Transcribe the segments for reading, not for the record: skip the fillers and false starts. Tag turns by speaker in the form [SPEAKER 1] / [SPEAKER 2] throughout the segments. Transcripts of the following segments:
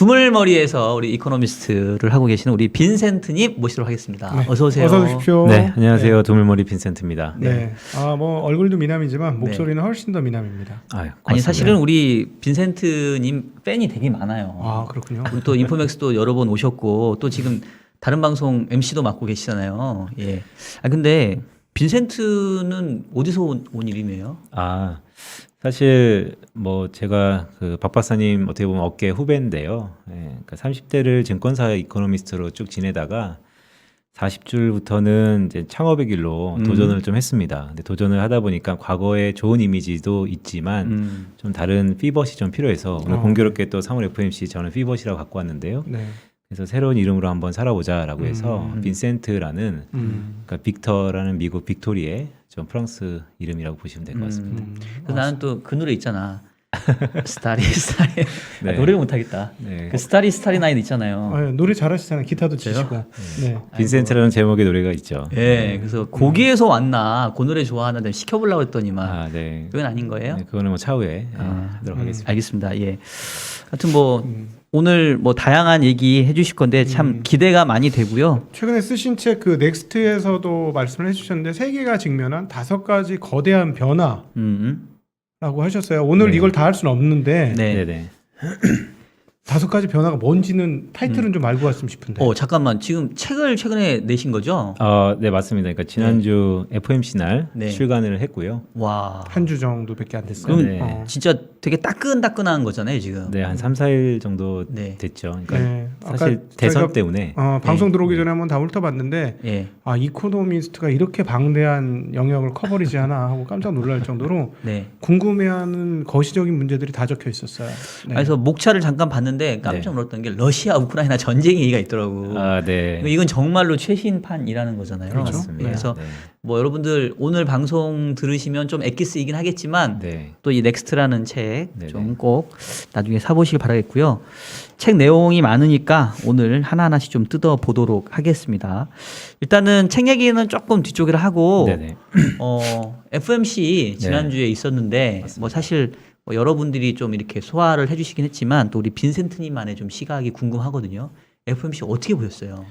[SPEAKER 1] 두물머리에서 우리 이코노미스트를 하고 계시는 우리 빈센트님 모시도록 하겠습니다.
[SPEAKER 2] 네.
[SPEAKER 1] 어서 오세요.
[SPEAKER 2] 어서 오십시오.
[SPEAKER 3] 네, 안녕하세요. 두물머리 빈센트입니다.
[SPEAKER 2] 네. 뭐 얼굴도 미남이지만 목소리는 훨씬 더 미남입니다.
[SPEAKER 3] 아유,
[SPEAKER 1] 아니
[SPEAKER 3] 고맙습니다.
[SPEAKER 1] 사실은 우리 빈센트님 팬이 되게 많아요.
[SPEAKER 2] 아, 그렇군요.
[SPEAKER 1] 우리 또 인포맥스도 여러 번 오셨고 또 지금 다른 방송 MC도 맡고 계시잖아요. 예. 아 근데 빈센트는 어디서 온 이름이에요?
[SPEAKER 3] 아, 사실 뭐 제가 그 박 박사님 어떻게 보면 업계 후배인데요. 예, 그러니까 30대를 증권사 이코노미스트로 쭉 지내다가 40줄부터는 이제 창업의 길로 도전을 좀 했습니다. 근데 도전을 하다 보니까 과거에 좋은 이미지도 있지만 좀 다른 피벗이 좀 필요해서 오늘 공교롭게 또 3월 FMC 저는 피벗이라고 갖고 왔는데요.
[SPEAKER 2] 네.
[SPEAKER 3] 그래서 새로운 이름으로 한번 살아보자라고 해서 빈센트라는 그러니까 빅터라는 미국 빅토리의 좀 프랑스 이름이라고 보시면 될 것 같습니다.
[SPEAKER 1] 그래서 나는 또 그 노래 있잖아. 스타리.
[SPEAKER 3] 네.
[SPEAKER 1] 아, 노래를 못하겠다.
[SPEAKER 3] 네.
[SPEAKER 1] 그 스타리 나인 있잖아요.
[SPEAKER 2] 아, 노래 잘하시잖아요. 기타도 치시고. 네.
[SPEAKER 3] 빈센트라는 제목의 노래가 있죠.
[SPEAKER 1] 예, 그래서 거기에서 왔나, 그 노래 좋아하는데 시켜보려고 했더니만
[SPEAKER 3] 아, 네.
[SPEAKER 1] 그건 아닌 거예요?
[SPEAKER 3] 네, 그거는 뭐 차후에 하도록 하겠습니다.
[SPEAKER 1] 알겠습니다. 예. 하여튼 뭐 오늘 뭐 다양한 얘기 해주실 건데 참 기대가 많이 되고요.
[SPEAKER 2] 최근에 쓰신 책 그 넥스트에서도 말씀을 해주셨는데 세계가 직면한 5가지 거대한 변화라고
[SPEAKER 1] 음.
[SPEAKER 2] 하셨어요. 오늘
[SPEAKER 3] 네.
[SPEAKER 2] 이걸 다 할 수는 없는데
[SPEAKER 1] 네.
[SPEAKER 3] 네네.
[SPEAKER 2] 5가지 변화가 뭔지는 타이틀은 좀 알고 갔으면 싶은데.
[SPEAKER 1] 잠깐만. 지금 책을 최근에 내신 거죠?
[SPEAKER 3] 네, 맞습니다. 그러니까 지난주 FMC 날
[SPEAKER 1] 네.
[SPEAKER 3] 출간을 했고요.
[SPEAKER 1] 와.
[SPEAKER 2] 한 주 정도밖에 안 됐어요.
[SPEAKER 1] 그럼
[SPEAKER 3] 네.
[SPEAKER 1] 진짜 되게 따끈따끈한 거잖아요, 지금.
[SPEAKER 3] 네, 한 3, 4일 정도
[SPEAKER 1] 네.
[SPEAKER 3] 됐죠. 그러니까
[SPEAKER 2] 네.
[SPEAKER 3] 사실
[SPEAKER 2] 아까
[SPEAKER 3] 대선
[SPEAKER 2] 저희가
[SPEAKER 3] 때문에
[SPEAKER 2] 방송 들어오기 전에 한번 다 훑어봤는데
[SPEAKER 1] 예.
[SPEAKER 2] 이코노미스트가 이렇게 방대한 영역을 커버리지 하나 하고 깜짝 놀랄 정도로
[SPEAKER 1] 네.
[SPEAKER 2] 궁금해하는 거시적인 문제들이 다 적혀 있었어요. 네.
[SPEAKER 1] 그래서 목차를 잠깐 봤는데 깜짝 놀랐던 게 러시아 우크라이나 전쟁 얘기가 있더라고.
[SPEAKER 3] 아, 네.
[SPEAKER 1] 이건 정말로 최신판이라는 거잖아요.
[SPEAKER 2] 그렇죠.
[SPEAKER 3] 맞습니다.
[SPEAKER 1] 그래서
[SPEAKER 3] 네.
[SPEAKER 1] 뭐 여러분들 오늘 방송 들으시면 좀 엑기스이긴 하겠지만
[SPEAKER 3] 네.
[SPEAKER 1] 또 이 넥스트라는 책
[SPEAKER 3] 네네.
[SPEAKER 1] 좀 꼭 나중에 사보시길 바라겠고요. 책 내용이 많으니까 오늘 하나하나씩 좀 뜯어 보도록 하겠습니다. 일단은 책 얘기는 조금 뒤쪽이라 하고
[SPEAKER 3] 네네.
[SPEAKER 1] FMC 지난주에 있었는데
[SPEAKER 3] 맞습니다.
[SPEAKER 1] 뭐 사실 뭐 여러분들이 좀 이렇게 소화를 해주시긴 했지만 또 우리 빈센트님만의 좀 시각이 궁금하거든요. FMC 어떻게 보셨어요?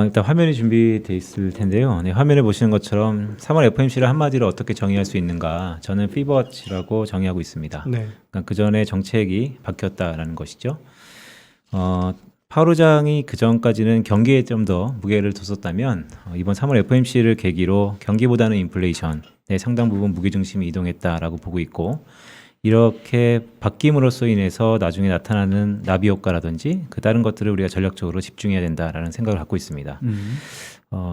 [SPEAKER 3] 일단 화면이 준비돼 있을 텐데요. 네, 화면에 보시는 것처럼 3월 FMC를 한마디로 어떻게 정의할 수 있는가? 저는 피벗이라고 정의하고 있습니다.
[SPEAKER 2] 네.
[SPEAKER 3] 그러니까 그 전에 정책이 바뀌었다라는 것이죠. 파우루장이 그 전까지는 경기에 좀 더 무게를 뒀었다면 이번 3월 FMC를 계기로 경기보다는 인플레이션에 상당 부분 무게중심이 이동했다라고 보고 있고 이렇게 바뀜으로써 인해서 나중에 나타나는 나비 효과라든지 그 다른 것들을 우리가 전략적으로 집중해야 된다라는 생각을 갖고 있습니다.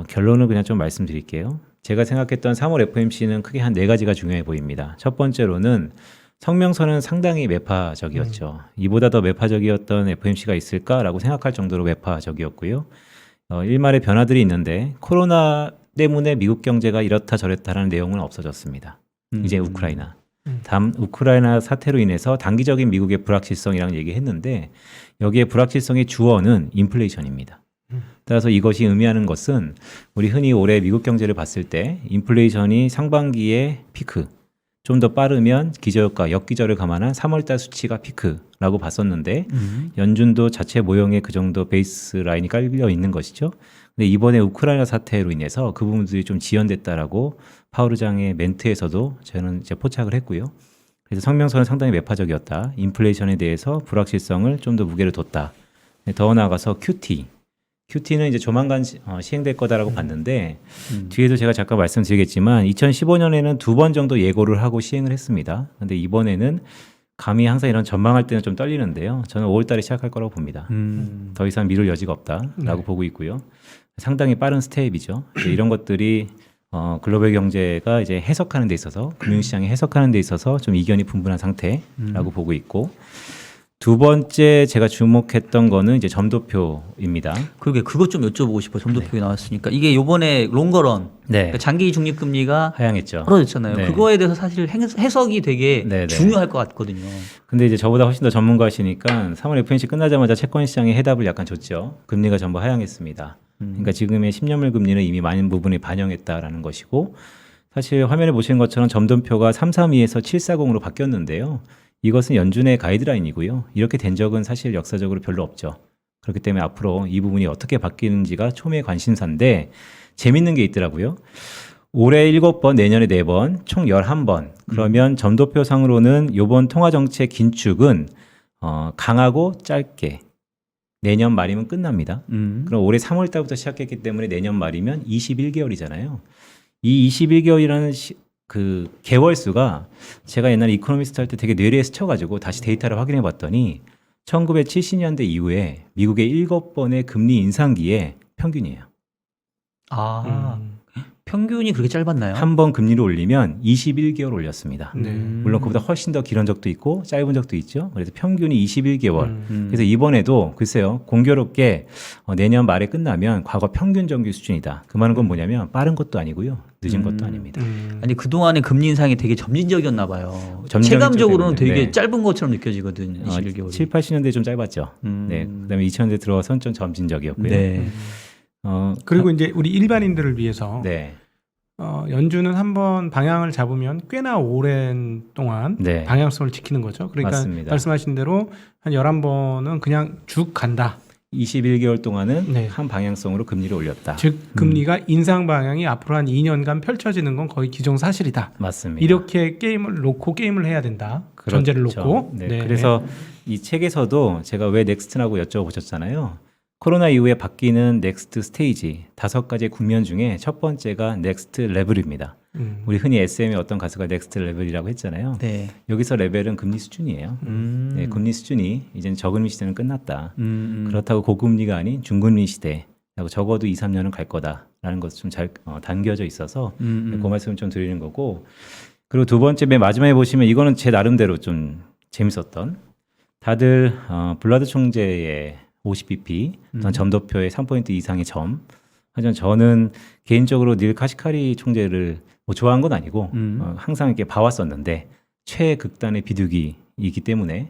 [SPEAKER 3] 결론을 그냥 좀 말씀드릴게요. 제가 생각했던 3월 FMC는 크게 한 4가지가 중요해 보입니다. 첫 번째로는 성명서는 상당히 매파적이었죠. 이보다 더 매파적이었던 FMC가 있을까라고 생각할 정도로 매파적이었고요. 일말의 변화들이 있는데 코로나 때문에 미국 경제가 이렇다 저렇다라는 내용은 없어졌습니다. 이제 우크라이나. 우크라이나 사태로 인해서 단기적인 미국의 불확실성이라는 얘기했는데 여기에 불확실성의 주어는 인플레이션입니다. 따라서 이것이 의미하는 것은 우리 흔히 올해 미국 경제를 봤을 때 인플레이션이 상반기에 피크, 좀 더 빠르면 기저효과, 역기저를 감안한 3월달 수치가 피크라고 봤었는데 연준도 자체 모형에 그 정도 베이스 라인이 깔려 있는 것이죠. 근데 이번에 우크라이나 사태로 인해서 그 부분들이 좀 지연됐다라고 파우루장의 멘트에서도 저는 이제 포착을 했고요. 그래서 성명서는 상당히 매파적이었다. 인플레이션에 대해서 불확실성을 좀 더 무게를 뒀다. 더 나아가서 QT는 이제 조만간 시행될 거다라고 봤는데 뒤에도 제가 잠깐 말씀드리겠지만 2015년에는 2번 정도 예고를 하고 시행을 했습니다. 근데 이번에는 감히 항상 이런 전망할 때는 좀 떨리는데요. 저는 5월 달에 시작할 거라고 봅니다. 더 이상 미룰 여지가 없다라고 보고 있고요. 상당히 빠른 스텝이죠. 이런 것들이 글로벌 경제가 이제 해석하는 데 있어서 금융시장에 해석하는 데 있어서 좀 이견이 분분한 상태라고 보고 있고 두 번째 제가 주목했던 거는 이제 점도표입니다.
[SPEAKER 1] 그러게 그것 좀 여쭤보고 싶어요. 점도표가 나왔으니까 이게 요번에 롱거런
[SPEAKER 3] 네.
[SPEAKER 1] 그러니까 장기 중립금리가
[SPEAKER 3] 하향했죠.
[SPEAKER 1] 떨어졌잖아요.
[SPEAKER 3] 네.
[SPEAKER 1] 그거에 대해서 사실 해석이 되게
[SPEAKER 3] 네, 네.
[SPEAKER 1] 중요할 것 같거든요.
[SPEAKER 3] 근데 이제 저보다 훨씬 더 전문가시니까 3월 FMC 끝나자마자 채권 시장에 해답을 약간 줬죠. 금리가 전부 하향했습니다. 그러니까 지금의 10년물 금리는 이미 많은 부분이 반영했다라는 것이고 사실 화면에 보시는 것처럼 점도표가 332에서 740으로 바뀌었는데요. 이것은 연준의 가이드라인이고요. 이렇게 된 적은 사실 역사적으로 별로 없죠. 그렇기 때문에 앞으로 이 부분이 어떻게 바뀌는지가 초미의 관심사인데 재밌는 게 있더라고요. 올해 7번, 내년에 4번, 총 11번. 그러면 점도표상으로는 이번 통화정책 긴축은 강하고 짧게 내년 말이면 끝납니다. 그럼 올해 3월 달부터 시작했기 때문에 내년 말이면 21개월이잖아요. 이 21개월이라는 그 개월 수가 제가 옛날에 이코노미스트 할 때 되게 뇌리에 스쳐가지고 다시 데이터를 확인해 봤더니 1970년대 이후에 미국의 7번의 금리 인상기의 평균이에요.
[SPEAKER 1] 아, 평균이 그렇게 짧았나요?
[SPEAKER 3] 한 번 금리를 올리면 21개월 올렸습니다.
[SPEAKER 2] 네.
[SPEAKER 3] 물론 그보다 훨씬 더 길은 적도 있고 짧은 적도 있죠. 그래서 평균이 21개월. 그래서 이번에도 글쎄요, 공교롭게 내년 말에 끝나면 과거 평균 정규 수준이다. 그 말은 건 뭐냐면 빠른 것도 아니고요, 늦은 것도 아닙니다.
[SPEAKER 1] 아니 그동안의 금리 인상이 되게 점진적이었나 봐요.
[SPEAKER 3] 점진적이었기
[SPEAKER 1] 체감적으로는
[SPEAKER 3] 때문에,
[SPEAKER 1] 되게
[SPEAKER 3] 네.
[SPEAKER 1] 짧은 것처럼 느껴지거든요. 21개월이.
[SPEAKER 3] 7, 80년대 좀 짧았죠. 네, 그다음에 2000년대 들어와서는 좀 점진적이었고요.
[SPEAKER 1] 네.
[SPEAKER 2] 그리고 이제 우리 일반인들을 위해서
[SPEAKER 3] 네,
[SPEAKER 2] 연준은 한번 방향을 잡으면 꽤나 오랜 동안
[SPEAKER 3] 네.
[SPEAKER 2] 방향성을 지키는 거죠. 그러니까
[SPEAKER 3] 맞습니다.
[SPEAKER 2] 말씀하신 대로 한 11번은 그냥 쭉 간다.
[SPEAKER 3] 21개월 동안은
[SPEAKER 2] 네.
[SPEAKER 3] 한 방향성으로 금리를 올렸다.
[SPEAKER 2] 즉 금리가 인상 방향이 앞으로 한 2년간 펼쳐지는 건 거의 기정사실이다.
[SPEAKER 3] 맞습니다.
[SPEAKER 2] 이렇게 게임을 놓고 게임을 해야 된다.
[SPEAKER 3] 그렇죠.
[SPEAKER 2] 전제를 놓고.
[SPEAKER 3] 네. 그래서 이 책에서도 제가 왜 넥스트라고 여쭤보셨잖아요. 코로나 이후에 바뀌는 넥스트 스테이지 5가지의 국면 중에 첫 번째가 넥스트 레벨입니다. 우리 흔히 SM의 어떤 가수가 넥스트 레벨이라고 했잖아요.
[SPEAKER 1] 네.
[SPEAKER 3] 여기서 레벨은 금리 수준이에요. 네, 금리 수준이 이제는 저금리 시대는 끝났다. 그렇다고 고금리가 아닌 중금리 시대라고 적어도 2, 3년은 갈 거다라는 것이 좀 잘 담겨져 있어서 그 말씀을 좀 드리는 거고. 그리고 두 번째 맨 마지막에 보시면 이거는 제 나름대로 좀 재밌었던, 다들 블라드 총재의 50bp 어떤 점도표의 3포인트 이상의 점. 하지만 저는 개인적으로 닐 카시카리 총재를 뭐 좋아한 건 아니고 항상 이렇게 봐왔었는데 최극단의 비둘기이기 때문에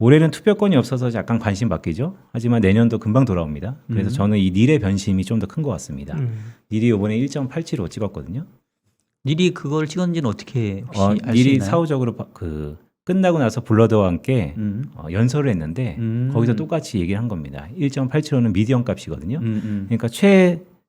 [SPEAKER 3] 올해는 투표권이 없어서 약간 관심 바뀌죠. 하지만 내년도 금방 돌아옵니다. 그래서 저는 이 닐의 변심이 좀 더 큰 것 같습니다. 닐이 이번에 1.87로 찍었거든요.
[SPEAKER 1] 닐이 그걸 찍었는지는 어떻게 혹시 알 수
[SPEAKER 3] 닐이
[SPEAKER 1] 있나요?
[SPEAKER 3] 사후적으로 끝나고 나서 블러드와 함께 연설을 했는데 거기서 똑같이 얘기를 한 겁니다. 1.87호는 미디엄 값이거든요. 그러니까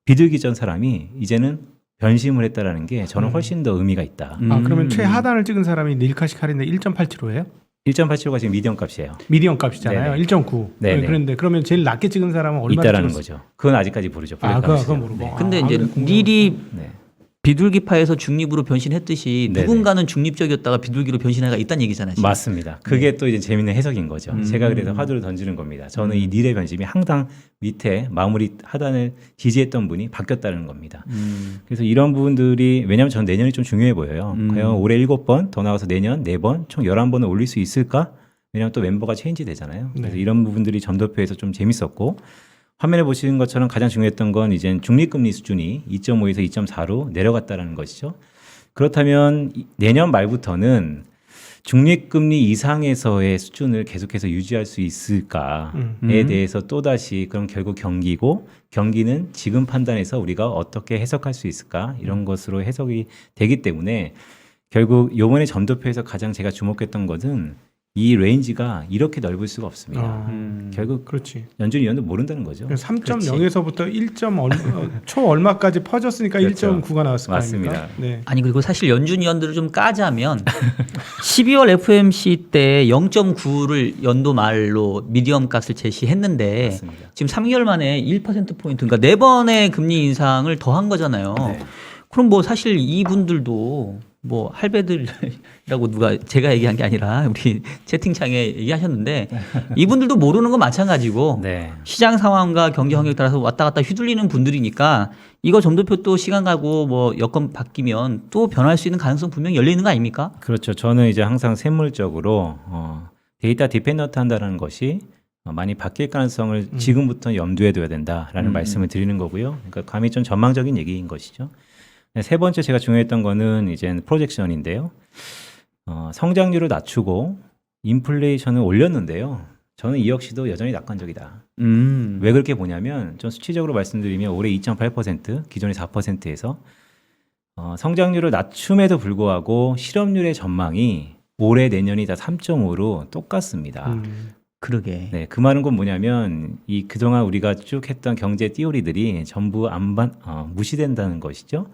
[SPEAKER 3] 비둘기전 사람이 이제는 변심을 했다라는 게 저는 훨씬 더 의미가 있다.
[SPEAKER 2] 그러면 최하단을 찍은 사람이 닐 카시카리인데 1.87호예요?
[SPEAKER 3] 1.87호가 지금 미디엄 값이에요.
[SPEAKER 2] 미디엄 값이잖아요.
[SPEAKER 3] 네네.
[SPEAKER 2] 1.9.
[SPEAKER 3] 네네.
[SPEAKER 2] 그런데 그러면 제일 낮게 찍은 사람은 얼마나
[SPEAKER 3] 있다라는
[SPEAKER 2] 찍었어요?
[SPEAKER 3] 거죠. 그건 아직까지 모르죠.
[SPEAKER 2] 그건 모르고.
[SPEAKER 3] 네.
[SPEAKER 1] 근데 이제
[SPEAKER 2] 궁금하다.
[SPEAKER 1] 닐이
[SPEAKER 3] 네.
[SPEAKER 1] 비둘기파에서 중립으로 변신했듯이
[SPEAKER 3] 네네.
[SPEAKER 1] 누군가는 중립적이었다가 비둘기로 변신해가 있다는 얘기잖아요. 지금.
[SPEAKER 3] 맞습니다. 그게 또 이제 재밌는 해석인 거죠. 제가 그래서 화두를 던지는 겁니다. 저는 이 닐의 변심이 항상 밑에 마무리 하단을 지지했던 분이 바뀌었다는 겁니다. 그래서 이런 부분들이, 왜냐하면 저는 내년이 좀 중요해 보여요. 과연 올해 7번 더 나가서 내년 4번 총 11번을 올릴 수 있을까? 왜냐하면 또 멤버가 체인지 되잖아요. 그래서
[SPEAKER 2] 네.
[SPEAKER 3] 이런 부분들이 점도표에서 좀 재밌었고, 화면에 보시는 것처럼 가장 중요했던 건 이제 중립금리 수준이 2.5에서 2.4로 내려갔다는 것이죠. 그렇다면 내년 말부터는 중립금리 이상에서의 수준을 계속해서 유지할 수 있을까에 대해서 또다시 그럼 결국 경기는 지금 판단해서 우리가 어떻게 해석할 수 있을까, 이런 것으로 해석이 되기 때문에 결국 이번에 점도표에서 가장 제가 주목했던 것은 이 레인지가 이렇게 넓을 수가 없습니다. 결국
[SPEAKER 2] 그렇지.
[SPEAKER 3] 연준 위원도 모른다는 거죠.
[SPEAKER 2] 3.0에서부터 1. 초 얼마까지 퍼졌으니까
[SPEAKER 3] 그렇죠.
[SPEAKER 2] 1.9가 나왔을
[SPEAKER 3] 맞습니다.
[SPEAKER 2] 거 아닙니까? 네.
[SPEAKER 1] 아니 그리고 사실 연준 위원들을 좀 까자면 12월 FOMC 때 0.9를 연도 말로 미디엄 값을 제시했는데
[SPEAKER 3] 맞습니다.
[SPEAKER 1] 지금 3개월 만에 1%포인트, 그러니까 4번의 금리 인상을 더한 거잖아요.
[SPEAKER 3] 네.
[SPEAKER 1] 그럼 뭐 사실 이분들도 뭐 할배들이라고 누가 제가 얘기한 게 아니라 우리 채팅창에 얘기하셨는데 이분들도 모르는 건 마찬가지고
[SPEAKER 3] 네.
[SPEAKER 1] 시장 상황과 경제 환경에 따라서 왔다 갔다 휘둘리는 분들이니까 이거 점도표 또 시간 가고 뭐 여건 바뀌면 또 변할 수 있는 가능성 분명히 열려 있는 거 아닙니까?
[SPEAKER 3] 그렇죠. 저는 이제 항상 샘물적으로 데이터 디펜던트 한다는 것이 많이 바뀔 가능성을 지금부터 염두에 둬야 된다라는 말씀을 드리는 거고요. 그러니까 감히 좀 전망적인 얘기인 것이죠. 세 번째 제가 중요했던 거는 이제 프로젝션인데요. 성장률을 낮추고 인플레이션을 올렸는데요. 저는 이 역시도 여전히 낙관적이다. 왜 그렇게 보냐면 좀 수치적으로 말씀드리면 올해 2.8%, 기존의 4%에서 성장률을 낮춤에도 불구하고 실업률의 전망이 올해 내년이 다 3.5로 똑같습니다.
[SPEAKER 1] 그러게.
[SPEAKER 3] 네, 그 말은 건 뭐냐면 이 그동안 우리가 쭉 했던 경제 띠오리들이 전부 무시된다는 것이죠.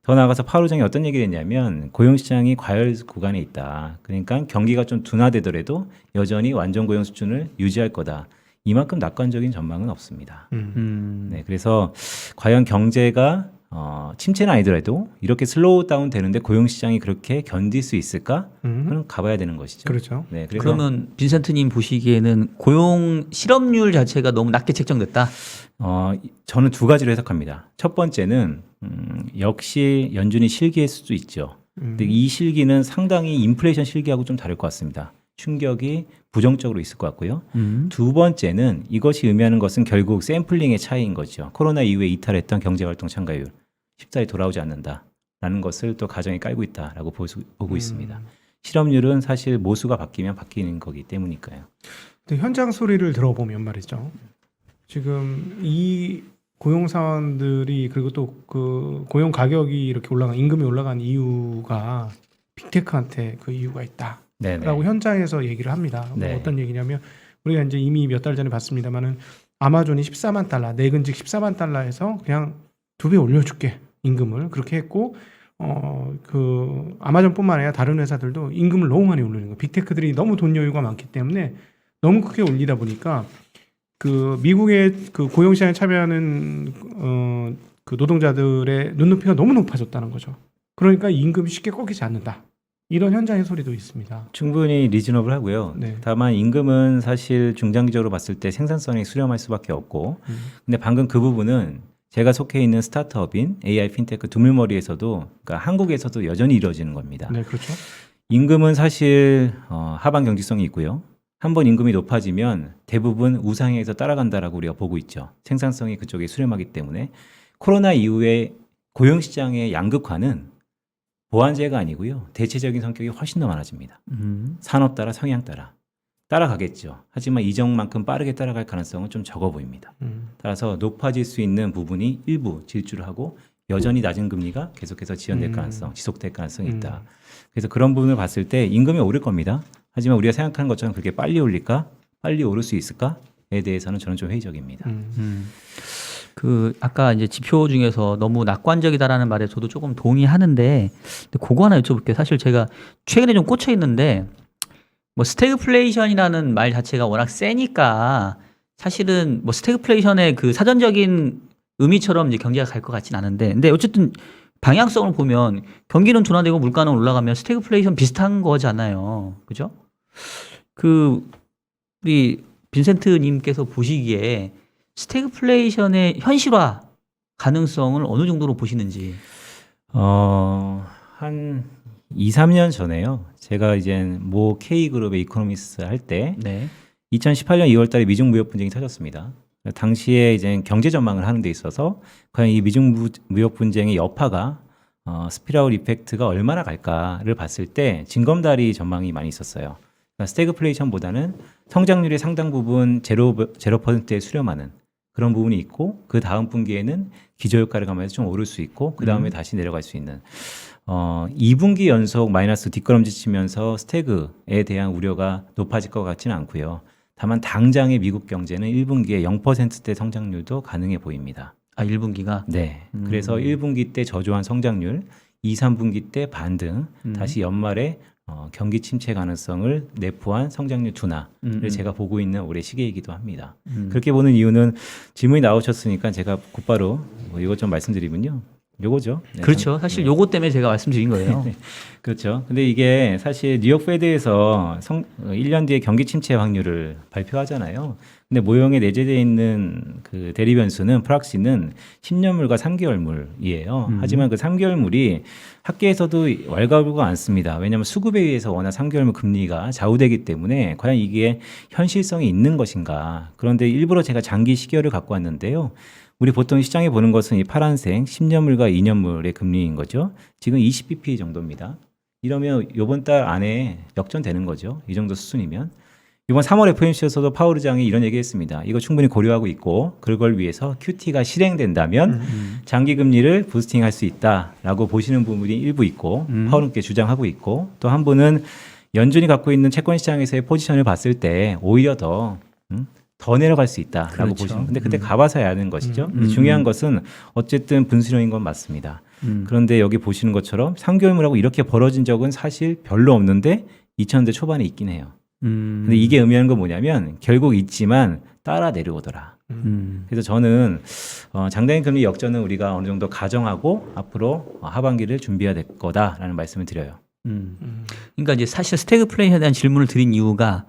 [SPEAKER 3] 더 나아가서 파월 의장이 어떤 얘기를 했냐면 고용시장이 과열 구간에 있다. 그러니까 경기가 좀 둔화되더라도 여전히 완전 고용 수준을 유지할 거다. 이만큼 낙관적인 전망은 없습니다. 네, 그래서 과연 경제가 침체는 아니더라도 이렇게 슬로우 다운 되는데 고용시장이 그렇게 견딜 수 있을까? 그럼 가봐야 되는 것이죠.
[SPEAKER 2] 그렇죠.
[SPEAKER 3] 네, 그래서
[SPEAKER 1] 그러면 빈센트님 보시기에는 고용 실업률 자체가 너무 낮게 책정됐다.
[SPEAKER 3] 저는 두 가지로 해석합니다. 첫 번째는 역시 연준이 실기일 수도 있죠. 근데 이 실기는 상당히 인플레이션 실기하고 좀 다를 것 같습니다. 충격이 부정적으로 있을 것 같고요. 두 번째는 이것이 의미하는 것은 결국 샘플링의 차이인 거죠. 코로나 이후에 이탈했던 경제활동 참가율 쉽사리 돌아오지 않는다라는 것을 또 가정에 깔고 있다라고 보고 있습니다. 실업률은 사실 모수가 바뀌면 바뀌는 거기 때문이니까요.
[SPEAKER 2] 근데 현장 소리를 들어보면 말이죠. 지금 이 고용 사원들이 그리고 또 그 고용 가격이 이렇게 임금이 올라간 이유가 빅테크한테 그 이유가 있다.
[SPEAKER 3] 네네.
[SPEAKER 2] 라고 현장에서 얘기를 합니다.
[SPEAKER 3] 네.
[SPEAKER 2] 뭐 어떤 얘기냐면 우리가 이제 이미 몇 달 전에 봤습니다만은 아마존이 14만 달러, 내근직 14만 달러에서 그냥 2배 올려줄게 임금을 그렇게 했고 그 아마존뿐만 아니라 다른 회사들도 임금을 너무 많이 올리는 거예요. 빅테크들이 너무 돈 여유가 많기 때문에 너무 크게 올리다 보니까 그 미국의 그 고용 시장에 참여하는 그 노동자들의 눈높이가 너무 높아졌다는 거죠. 그러니까 임금이 쉽게 꺾이지 않는다. 이런 현장의 소리도 있습니다.
[SPEAKER 3] 충분히 리즈너블 하고요.
[SPEAKER 2] 네.
[SPEAKER 3] 다만 임금은 사실 중장기적으로 봤을 때 생산성이 수렴할 수밖에 없고 근데 방금 그 부분은 제가 속해 있는 스타트업인 AI 핀테크 두물머리에서도 그러니까 한국에서도 여전히 이루어지는 겁니다.
[SPEAKER 2] 네, 그렇죠.
[SPEAKER 3] 임금은 사실 하방 경직성이 있고요. 한번 임금이 높아지면 대부분 우상향에서 따라간다라고 우리가 보고 있죠. 생산성이 그쪽에 수렴하기 때문에 코로나 이후에 고용시장의 양극화는 보완제가 아니고요. 대체적인 성격이 훨씬 더 많아집니다. 산업 따라 성향 따라 따라가겠죠. 하지만 이전만큼 빠르게 따라갈 가능성은 좀 적어 보입니다. 따라서 높아질 수 있는 부분이 일부 질주를 하고 여전히 낮은 금리가 계속해서 지연될 가능성, 지속될 가능성이 있다. 그래서 그런 부분을 봤을 때 임금이 오를 겁니다. 하지만 우리가 생각하는 것처럼 그렇게 빨리 올릴까? 빨리 오를 수 있을까?에 대해서는 저는 좀 회의적입니다.
[SPEAKER 1] 그 아까 이제 지표 중에서 너무 낙관적이다라는 말에 저도 조금 동의하는데 근데 그거 하나 여쭤볼게요. 사실 제가 최근에 좀 꽂혀 있는데 뭐 스태그플레이션이라는 말 자체가 워낙 세니까 사실은 뭐 스태그플레이션의 그 사전적인 의미처럼 이제 경제가 갈 것 같진 않은데 근데 어쨌든 방향성을 보면 경기는 둔화되고 물가는 올라가면 스태그플레이션 비슷한 거잖아요. 그죠? 그 우리 빈센트님께서 보시기에 스태그플레이션의 현실화 가능성을 어느 정도로 보시는지.
[SPEAKER 3] 한 2, 3년 전에요. 제가 이제 모 K그룹의 이코노미스트 할 때
[SPEAKER 1] 네.
[SPEAKER 3] 2018년 2월 달에 미중 무역 분쟁이 터졌습니다. 당시에 이제 경제 전망을 하는 데 있어서 과연 이 미중 무역 분쟁의 여파가 스피럴 이펙트가 얼마나 갈까를 봤을 때 징검다리 전망이 많이 있었어요. 그러니까 스태그플레이션보다는 성장률의 상당 부분 0%에 수렴하는 그런 부분이 있고 그 다음 분기에는 기저효과를 가면서 좀 오를 수 있고 그 다음에 다시 내려갈 수 있는 2분기 연속 마이너스 뒷걸음질 치면서 스태그에 대한 우려가 높아질 것 같지는 않고요. 다만 당장의 미국 경제는 1분기에 0%대 성장률도 가능해 보입니다.
[SPEAKER 1] 아, 1분기가?
[SPEAKER 3] 네. 그래서 1분기 때 저조한 성장률, 2, 3분기 때 반등, 다시 연말에 경기 침체 가능성을 내포한 성장률 둔화를 제가 보고 있는 올해 시기이기도 합니다. 그렇게 보는 이유는 질문이 나오셨으니까 제가 곧바로 이것 좀 말씀드리면요. 요거죠. 네,
[SPEAKER 1] 그렇죠. 사실 요거 때문에 제가 말씀드린 거예요.
[SPEAKER 3] 그렇죠. 근데 이게 사실 뉴욕 페드에서 1년 뒤에 경기 침체 확률을 발표하잖아요. 근데 모형에 내재되어 있는 그 대리 변수는 프락시는 10년물과 3개월물이에요. 하지만 그 3개월물이 학계에서도 왈가불가 않습니다. 왜냐하면 수급에 의해서 워낙 3개월물 금리가 좌우되기 때문에 과연 이게 현실성이 있는 것인가. 그런데 일부러 제가 장기 시계열을 갖고 왔는데요. 우리 보통 시장에 보는 것은 이 파란색 10년물과 2년물의 금리인 거죠. 지금 20bp 정도입니다. 이러면 이번 달 안에 역전되는 거죠. 이 정도 수준이면. 이번 3월 FOMC에서도 파월 의장이 이런 얘기했습니다. 이거 충분히 고려하고 있고 그걸 위해서 QT가 실행된다면 장기 금리를 부스팅할 수 있다라고 보시는 부분이 일부 있고 파월은 그렇게 주장하고 있고 또 한 분은 연준이 갖고 있는 채권 시장에서의 포지션을 봤을 때 오히려 더 내려갈 수 있다라고
[SPEAKER 1] 그렇죠.
[SPEAKER 3] 보시면. 근데 그때 가봐서야 하는 것이죠. 근데
[SPEAKER 1] 음.
[SPEAKER 3] 중요한 것은 어쨌든 분수령인 건 맞습니다. 그런데 여기 보시는 것처럼 3개월물하고 이렇게 벌어진 적은 사실 별로 없는데 2000년대 초반에 있긴 해요. 근데 이게 의미하는 건 뭐냐면 결국 있지만 따라 내려오더라. 그래서 저는 장단기 금리 역전은 우리가 어느 정도 가정하고 앞으로 하반기를 준비해야 될 거다라는 말씀을 드려요.
[SPEAKER 1] 그러니까 이제 사실 스태그플레이션에 대한 질문을 드린 이유가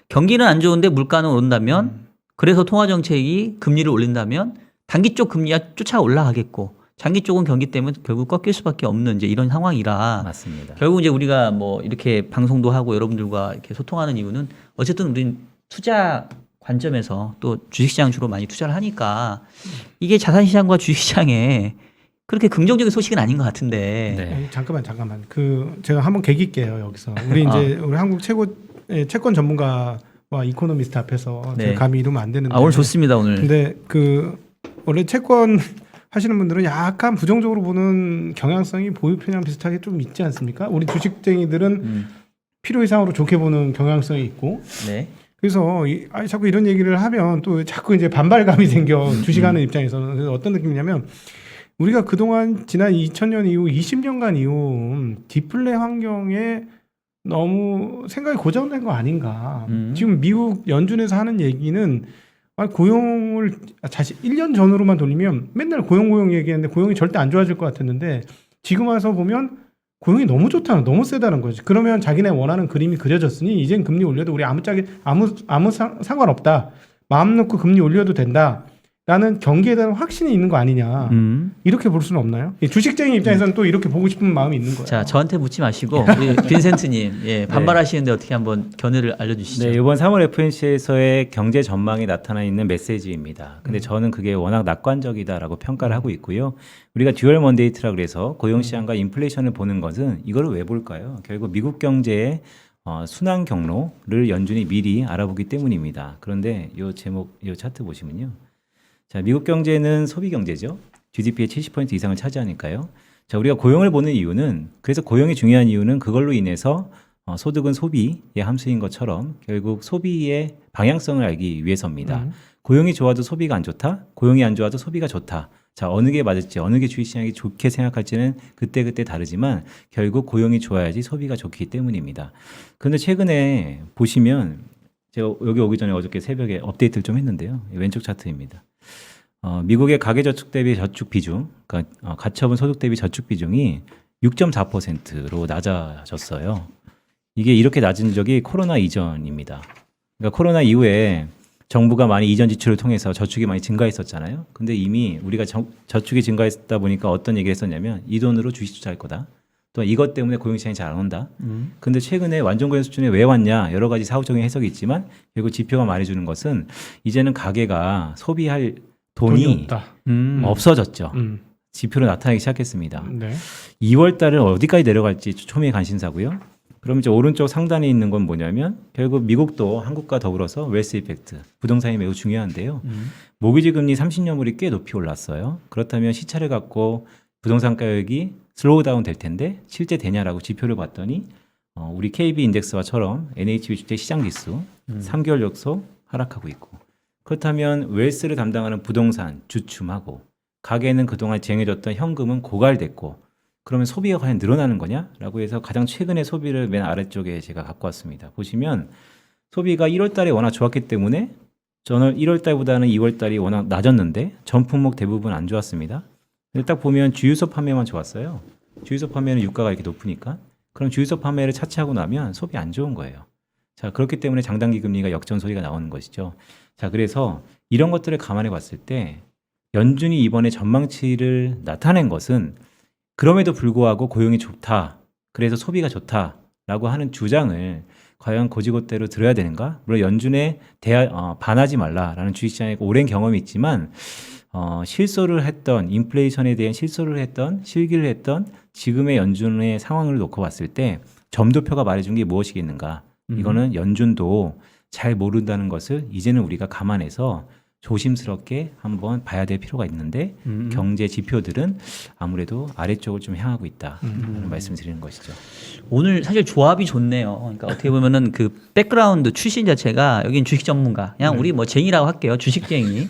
[SPEAKER 1] 경기는 안 좋은데 물가는 오른다면 그래서 통화 정책이 금리를 올린다면 단기 쪽 금리가 쫓아 올라가겠고 장기 쪽은 경기 때문에 결국 꺾일 수밖에 없는 이제 이런 상황이라
[SPEAKER 3] 맞습니다.
[SPEAKER 1] 결국 이제 우리가 뭐 이렇게 방송도 하고 여러분들과 이렇게 소통하는 이유는 어쨌든 우리는 투자 관점에서 또 주식시장 주로 많이 투자를 하니까 이게 자산시장과 주식시장에 그렇게 긍정적인 소식은 아닌 것 같은데.
[SPEAKER 3] 네.
[SPEAKER 2] 아니, 잠깐만. 제가 한번 개길게요 여기서. 우리 이제 우리 한국 최고 채권 전문가와 이코노미스트 앞에서
[SPEAKER 1] 네.
[SPEAKER 2] 제가 감히 이러면 안 되는데.
[SPEAKER 1] 오늘 좋습니다 오늘.
[SPEAKER 2] 근데 원래 채권 하시는 분들은 약간 부정적으로 보는 경향성이 보유편이랑 비슷하게 좀 있지 않습니까? 우리 주식쟁이들은 필요 이상으로 좋게 보는 경향성이 있고.
[SPEAKER 1] 네.
[SPEAKER 2] 그래서 자꾸 이런 얘기를 하면 또 자꾸 이제 반발감이 생겨 주식하는 입장에서는. 그래서 어떤 느낌이냐면 우리가 그동안 지난 2000년 이후 20년간 이후 디플레 환경에 너무 생각이 고정된 거 아닌가. 지금 미국 연준에서 하는 얘기는 고용을 사실 1년 전으로만 돌리면 맨날 고용 얘기했는데 고용이 절대 안 좋아질 것 같았는데 지금 와서 보면 고용이 너무 좋다는, 너무 세다는 거지. 그러면 자기네 원하는 그림이 그려졌으니 이젠 금리 올려도 우리 아무 상관없다. 마음 놓고 금리 올려도 된다. 라는 경기에 대한 확신이 있는 거 아니냐. 이렇게 볼 수는 없나요? 주식쟁이 입장에서는 또 이렇게 보고 싶은 마음이 있는 거예요.
[SPEAKER 1] 자, 저한테 묻지 마시고 우리 빈센트님, 예, 반발하시는데 어떻게 한번 견해를 알려주시죠.
[SPEAKER 3] 네, 이번 3월 FOMC에서의 경제 전망이 나타나 있는 메시지입니다. 근데 저는 그게 워낙 낙관적이다라고 평가를 하고 있고요. 우리가 듀얼 먼데이트라 그래서 고용 시장과 인플레이션을 보는 것은 이거를 왜 볼까요? 결국 미국 경제의 순환 경로를 연준이 미리 알아보기 때문입니다. 그런데 이 제목, 이 차트 보시면요. 자, 미국 경제는 소비 경제죠. GDP의 70% 이상을 차지하니까요. 자, 우리가 고용을 보는 이유는, 그래서 고용이 중요한 이유는 그걸로 인해서 소득은 소비의 함수인 것처럼 결국 소비의 방향성을 알기 위해서입니다. 고용이 좋아도 소비가 안 좋다, 고용이 안 좋아도 소비가 좋다. 자, 어느 게 맞을지, 어느 게 주식시장이 좋게 생각할지는 그때그때 다르지만 결국 고용이 좋아야지 소비가 좋기 때문입니다. 그런데 최근에 보시면 제가 여기 오기 전에 어저께 새벽에 업데이트를 좀 했는데요. 왼쪽 차트입니다. 미국의 가계저축 대비 저축 비중, 그러니까 가처분 소득 대비 저축 비중이 6.4%로 낮아졌어요. 이게 이렇게 낮은 적이 코로나 이전입니다. 그러니까 코로나 이후에 정부가 많이 이전 지출을 통해서 저축이 많이 증가했었잖아요. 근데 이미 우리가 저축이 증가했다 보니까 어떤 얘기를 했었냐면 이 돈으로 주식 투자할 거다. 또 이것 때문에 고용시장이 잘 안 온다. 근데 최근에 완전 고용 수준에 왜 왔냐, 여러 가지 사후적인 해석이 있지만 결국 지표가 말해주는 것은 이제는 가계가 소비할 돈이
[SPEAKER 2] 없다.
[SPEAKER 3] 없어졌죠. 지표로 나타나기 시작했습니다.
[SPEAKER 2] 네.
[SPEAKER 3] 2월 달은 어디까지 내려갈지 초미의 관심사고요. 그럼 이제 오른쪽 상단에 있는 건 뭐냐면 결국 미국도 한국과 더불어서 웰스 이펙트, 부동산이 매우 중요한데요. 모기지 금리 30년물이 꽤 높이 올랐어요. 그렇다면 시차를 갖고 부동산 가격이 슬로우 다운 될 텐데 실제 되냐라고 지표를 봤더니 우리 KB 인덱스와처럼 NHB 주택 시장 지수 3개월 연속 하락하고 있고, 그렇다면 웰스를 담당하는 부동산 주춤하고 가계는 그동안 쟁여졌던 현금은 고갈됐고, 그러면 소비가 과연 늘어나는 거냐라고 해서 가장 최근의 소비를 맨 아래쪽에 제가 갖고 왔습니다. 보시면 소비가 1월 달에 워낙 좋았기 때문에 저는 1월 달보다는 2월 달이 워낙 낮았는데 전 품목 대부분 안 좋았습니다. 근데 딱 보면 주유소 판매만 좋았어요. 주유소 판매는 유가가 이렇게 높으니까. 그럼 주유소 판매를 차치하고 나면 소비 안 좋은 거예요. 자, 그렇기 때문에 장단기 금리가 역전 소리가 나오는 것이죠. 자, 그래서 이런 것들을 감안해 봤을 때 연준이 이번에 전망치를 나타낸 것은 그럼에도 불구하고 고용이 좋다, 그래서 소비가 좋다라고 하는 주장을 과연 고지고대로 들어야 되는가? 물론 연준에 반하지 말라라는 주식시장에 오랜 경험이 있지만 실소를 했던, 인플레이션에 대한 실소를 했던, 실기를 했던 지금의 연준의 상황을 놓고 봤을 때 점도표가 말해준 게 무엇이겠는가? 이거는 연준도 잘 모른다는 것을 이제는 우리가 감안해서 조심스럽게 한번 봐야 될 필요가 있는데 경제 지표들은 아무래도 아래쪽을 좀 향하고 있다라는 말씀드리는 것이죠.
[SPEAKER 1] 오늘 사실 조합이 좋네요. 그러니까 어떻게 보면은 그 백그라운드 출신 자체가 여긴 주식 전문가. 그냥 우리 뭐 쟁이라고 할게요. 주식쟁이.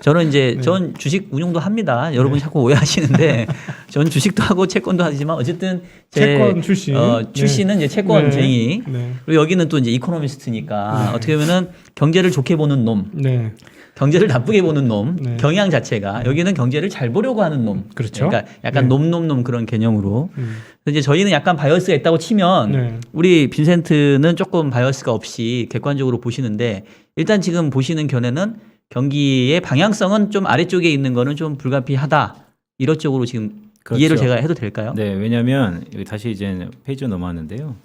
[SPEAKER 1] 저는 이제 전 주식 운용도 합니다. 여러분 자꾸 오해하시는데 전 주식도 하고 채권도 하지만 어쨌든 제
[SPEAKER 2] 채권 출신.
[SPEAKER 1] 출신은 이제 채권쟁이.
[SPEAKER 2] 네.
[SPEAKER 1] 그리고 여기는 또 이제 이코노미스트니까
[SPEAKER 2] 네.
[SPEAKER 1] 어떻게 보면은 경제를 좋게 보는 놈,
[SPEAKER 2] 네.
[SPEAKER 1] 경제를 나쁘게 보는 놈,
[SPEAKER 2] 네.
[SPEAKER 1] 경향 자체가 여기는 경제를 잘 보려고 하는 놈.
[SPEAKER 2] 그렇죠.
[SPEAKER 1] 그러니까 약간
[SPEAKER 2] 네.
[SPEAKER 1] 놈 그런 개념으로. 그래서 이제 저희는 약간 바이어스가 있다고 치면
[SPEAKER 2] 네.
[SPEAKER 1] 우리 빈센트는 조금 바이어스가 없이 객관적으로 보시는데 일단 지금 보시는 견해는 경기의 방향성은 좀 아래쪽에 있는 거는 좀 불가피하다. 이런 쪽으로 지금
[SPEAKER 3] 그렇죠.
[SPEAKER 1] 이해를 제가 해도 될까요?
[SPEAKER 3] 네, 왜냐하면 여기 다시 이제 페이지로 넘어왔는데요.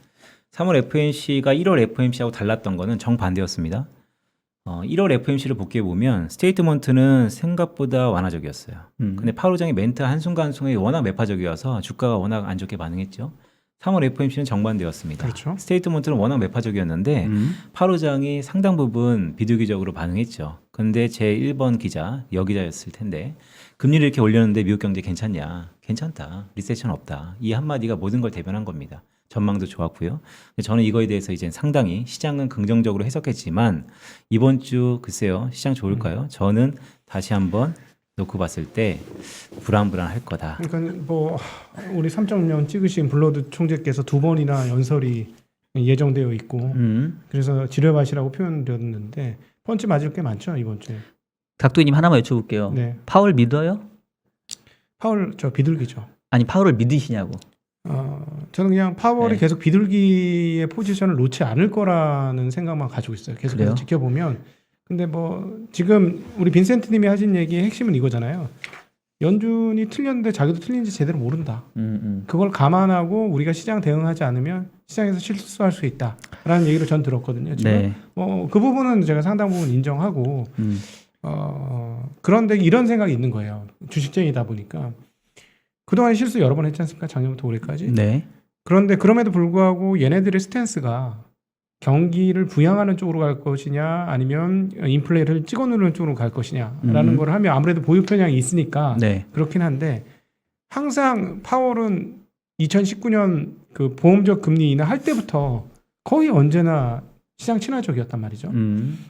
[SPEAKER 3] 3월 FOMC가 1월 FOMC하고 달랐던 거는 정반대였습니다. 1월 FOMC를 복귀해 보면 스테이트먼트는 생각보다 완화적이었어요. 근데 파월 의장의 멘트 한순간에 워낙 매파적이어서 주가가 워낙 안 좋게 반응했죠. 3월 FOMC는 정반대였습니다.
[SPEAKER 2] 그렇죠.
[SPEAKER 3] 스테이트먼트는 워낙 매파적이었는데 파월 의장이 상당 부분 비둘기적으로 반응했죠. 근데 제 1번 기자, 여기자였을 텐데 금리를 이렇게 올렸는데 미국 경제 괜찮냐? 괜찮다. 리세션 없다. 이 한마디가 모든 걸 대변한 겁니다. 전망도 좋았고요. 저는 이거에 대해서 이제 상당히 시장은 긍정적으로 해석했지만 이번 주 글쎄요. 시장 좋을까요? 저는 다시 한번 놓고 봤을 때 불안할 거다.
[SPEAKER 2] 그러니까 뭐 우리 3.0년 찍으신 블러드 총재께서 2번이나 연설이 예정되어 있고 그래서 지뢰밭이라고 표현되었는데 펀치 맞을 게 많죠 이번 주에.
[SPEAKER 1] 닥도이님 하나만 여쭤볼게요.
[SPEAKER 2] 네.
[SPEAKER 1] 파월 믿어요?
[SPEAKER 2] 파월 저 비둘기죠.
[SPEAKER 1] 아니 파월을 믿으시냐고.
[SPEAKER 2] 저는 그냥 파월이
[SPEAKER 1] 네.
[SPEAKER 2] 계속 비둘기의 포지션을 놓지 않을 거라는 생각만 가지고 있어요. 계속해서
[SPEAKER 1] 그래요?
[SPEAKER 2] 지켜보면. 근데 뭐 지금 우리 빈센트님이 하신 얘기의 핵심은 이거잖아요. 연준이 틀렸는데 자기도 틀린지 제대로 모른다. 그걸 감안하고 우리가 시장 대응하지 않으면 시장에서 실수할 수 있다라는 얘기를 전 들었거든요. 지금
[SPEAKER 1] 네.
[SPEAKER 2] 그 부분은 제가 상당 부분 인정하고 그런데 이런 생각이 있는 거예요. 주식쟁이다 보니까 그동안 실수 여러 번 했지 않습니까? 작년부터 올해까지.
[SPEAKER 1] 네.
[SPEAKER 2] 그런데 그럼에도 불구하고 얘네들의 스탠스가 경기를 부양하는 쪽으로 갈 것이냐 아니면 인플레를 찍어 누르는 쪽으로 갈 것이냐라는 걸 하면 아무래도 보유 편향이 있으니까
[SPEAKER 1] 네.
[SPEAKER 2] 그렇긴 한데 항상 파월은 2019년 그 보험적 금리 인하 할 때부터 거의 언제나 시장 친화적이었단 말이죠.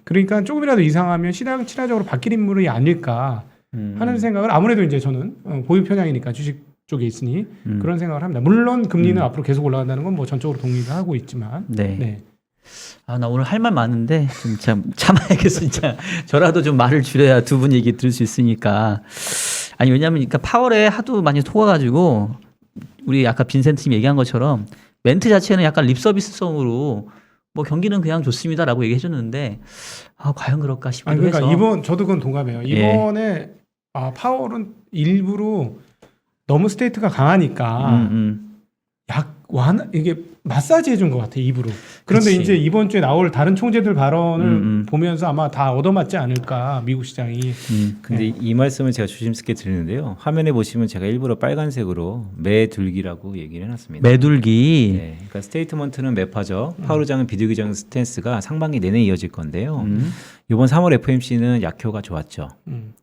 [SPEAKER 2] 그러니까 조금이라도 이상하면 시장 친화적으로 바뀔 인물이 아닐까 하는 생각을 아무래도 이제 저는 보유 편향이니까 주식 쪽에 있으니 그런 생각을 합니다. 물론 금리는 앞으로 계속 올라간다는 건 뭐 전적으로 동의를 하고 있지만
[SPEAKER 1] 네.
[SPEAKER 2] 네.
[SPEAKER 1] 아, 나 오늘 할 말 많은데 좀 참아야겠어 진짜. 저라도 좀 말을 줄여야 두 분 얘기 들을 수 있으니까. 아니 왜냐면 그러니까 파월에 하도 많이 속아가지고 우리 아까 빈센트님 얘기한 것처럼 멘트 자체는 약간 립서비스성으로 뭐 경기는 그냥 좋습니다라고 얘기해줬는데 과연 그럴까 싶기도
[SPEAKER 2] 그러니까
[SPEAKER 1] 해서.
[SPEAKER 2] 이번 저도 그건 동감해요. 이번에 파월은 일부러 너무 스테이트가 강하니까 이게 마사지 해준 것 같아 입으로. 그런데
[SPEAKER 1] 그치.
[SPEAKER 2] 이제 이번 주에 나올 다른 총재들 발언을 보면서 아마 다 얻어맞지 않을까 미국 시장이.
[SPEAKER 3] 근데 이 말씀을 제가 조심스럽게 드리는데요. 화면에 보시면 제가 일부러 빨간색으로 매둘기라고 얘기를 해놨습니다.
[SPEAKER 1] 매둘기.
[SPEAKER 3] 네, 그러니까 스테이트먼트는 매파죠. 파월 의장은 비둘기적 스탠스가 상반기 내내 이어질 건데요. 이번 3월 FOMC는 약효가 좋았죠.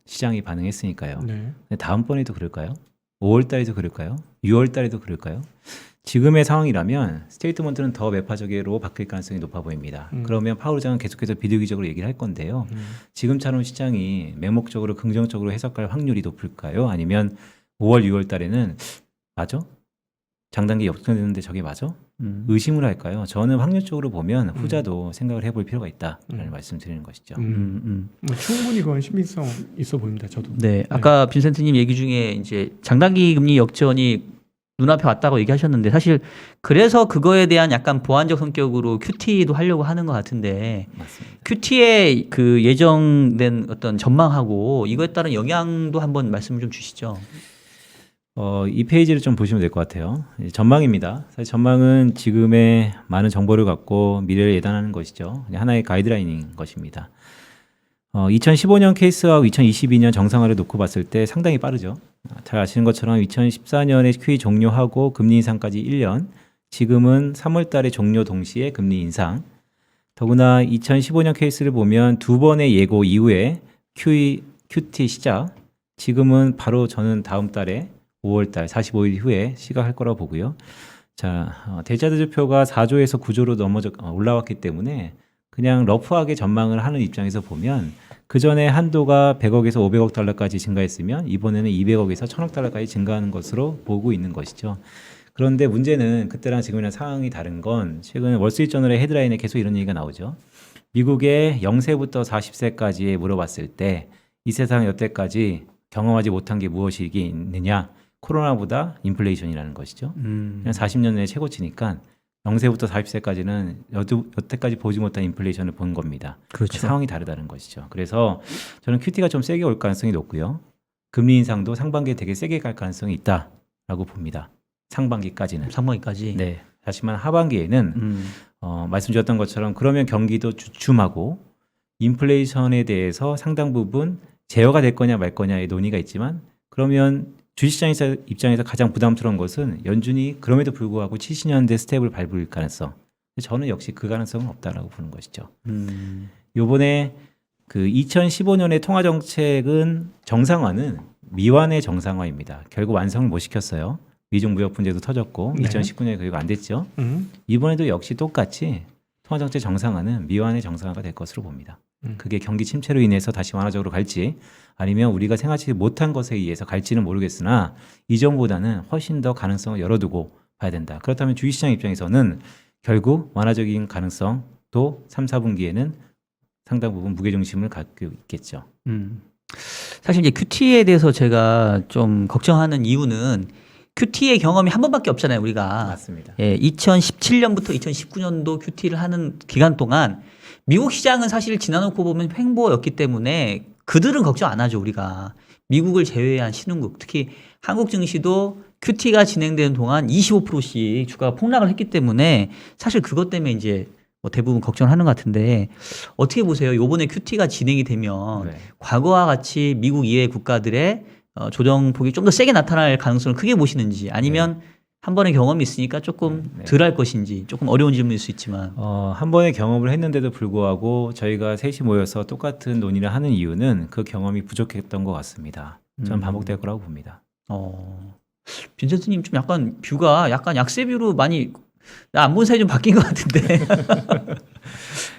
[SPEAKER 3] 시장이 반응했으니까요.
[SPEAKER 2] 네.
[SPEAKER 3] 근데 다음번에도 그럴까요? 5월 달에도 그럴까요? 6월 달에도 그럴까요? 지금의 상황이라면 스테이트먼트는 더 매파적으로 바뀔 가능성이 높아 보입니다. 그러면 파월 의장은 계속해서 비둘기적으로 얘기를 할 건데요. 지금처럼 시장이 맹목적으로 긍정적으로 해석할 확률이 높을까요? 아니면 5월, 6월 달에는 맞아? 장단기 역전되는데 저게 맞아? 의심을 할까요? 저는 확률적으로 보면 후자도 생각을 해볼 필요가 있다라는 말씀드리는 것이죠.
[SPEAKER 2] 뭐 충분히 그건 신빙성 있어 보입니다. 저도.
[SPEAKER 1] 네, 아까 빈센트님 얘기 중에 이제 장단기 금리 역전이 눈앞에 왔다고 얘기하셨는데 사실 그래서 그거에 대한 약간 보완적 성격으로 QT도 하려고 하는 것 같은데
[SPEAKER 3] 맞습니다.
[SPEAKER 1] QT의 그 예정된 어떤 전망하고 이거에 따른 영향도 한번 말씀을 좀 주시죠.
[SPEAKER 3] 이 페이지를 좀 보시면 될 것 같아요. 이제 전망입니다. 사실 전망은 지금의 많은 정보를 갖고 미래를 예단하는 것이죠. 하나의 가이드라인인 것입니다. 2015년 케이스와 2022년 정상화를 놓고 봤을 때 상당히 빠르죠. 잘 아시는 것처럼 2014년에 QE 종료하고 금리 인상까지 1년, 지금은 3월 달에 종료 동시에 금리 인상. 더구나 2015년 케이스를 보면 두 번의 예고 이후에 QT 시작. 지금은 바로 저는 다음 달에 5월달 45일 후에 시작할 거라고 보고요. 자, 대자대조표가 4조에서 9조로 올라왔기 때문에 그냥 러프하게 전망을 하는 입장에서 보면 그 전에 한도가 100억에서 500억 달러까지 증가했으면 이번에는 200억에서 1000억 달러까지 증가하는 것으로 보고 있는 것이죠. 그런데 문제는 그때랑 지금이랑 상황이 다른 건 최근 월스트리트저널의 헤드라인에 계속 이런 얘기가 나오죠. 미국의 0세부터 40세까지에 물어봤을 때 이 세상 여태까지 경험하지 못한 게 무엇이 있느냐? 코로나보다 인플레이션이라는 것이죠. 그냥 40년 내에 최고치니까 0세부터 40세까지는 여태까지 보지 못한 인플레이션을 본 겁니다.
[SPEAKER 1] 그렇죠.
[SPEAKER 3] 상황이 다르다는 것이죠. 그래서 저는 QT가 좀 세게 올 가능성이 높고요. 금리 인상도 상반기에 되게 세게 갈 가능성이 있다라고 봅니다. 상반기까지는.
[SPEAKER 1] 상반기까지.
[SPEAKER 3] 네. 하지만 하반기에는 말씀드렸던 것처럼 그러면 경기도 주춤하고 인플레이션에 대해서 상당 부분 제어가 될 거냐 말 거냐의 논의가 있지만 그러면 주식시장 입장에서 가장 부담스러운 것은 연준이 그럼에도 불구하고 70년대 스텝을 밟을 가능성. 저는 역시 그 가능성은 없다라고 보는 것이죠. 요번에 그 2015년의 통화정책은 정상화는 미완의 정상화입니다. 결국 완성을 못 시켰어요. 미중 무역 분쟁도 터졌고
[SPEAKER 2] 네.
[SPEAKER 3] 2019년에 결국 안 됐죠. 이번에도 역시 똑같이 통화정책 정상화는 미완의 정상화가 될 것으로 봅니다. 그게 경기 침체로 인해서 다시 완화적으로 갈지 아니면 우리가 생각하지 못한 것에 의해서 갈지는 모르겠으나 이전보다는 훨씬 더 가능성을 열어두고 봐야 된다. 그렇다면 주식시장 입장에서는 결국 완화적인 가능성도 3, 4분기에는 상당 부분 무게중심을 갖고 있겠죠.
[SPEAKER 1] 사실 이제 QT에 대해서 제가 좀 걱정하는 이유는 QT의 경험이 한 번밖에 없잖아요, 우리가.
[SPEAKER 3] 맞습니다.
[SPEAKER 1] 예, 2017년부터 2019년도 QT를 하는 기간 동안 미국 시장은 사실 지나놓고 보면 횡보였기 때문에 그들은 걱정 안 하죠, 우리가. 미국을 제외한 신흥국, 특히 한국 증시도 QT가 진행되는 동안 25%씩 주가가 폭락을 했기 때문에 사실 그것 때문에 이제 뭐 대부분 걱정을 하는 것 같은데 어떻게 보세요? 요번에 QT가 진행이 되면
[SPEAKER 3] 네.
[SPEAKER 1] 과거와 같이 미국 이외 국가들의 조정폭이 좀 더 세게 나타날 가능성을 크게 보시는지 아니면 한 번의 경험이 있으니까 조금 덜 할 것인지 조금 어려운 질문일 수 있지만
[SPEAKER 3] 한 번의 경험을 했는데도 불구하고 저희가 셋이 모여서 똑같은 논의를 하는 이유는 그 경험이 부족했던 것 같습니다. 저는 반복될 거라고 봅니다.
[SPEAKER 1] 빈센트님 좀 약간 뷰가 약간 약세뷰로 많이 안 본 사이 좀 바뀐 것 같은데.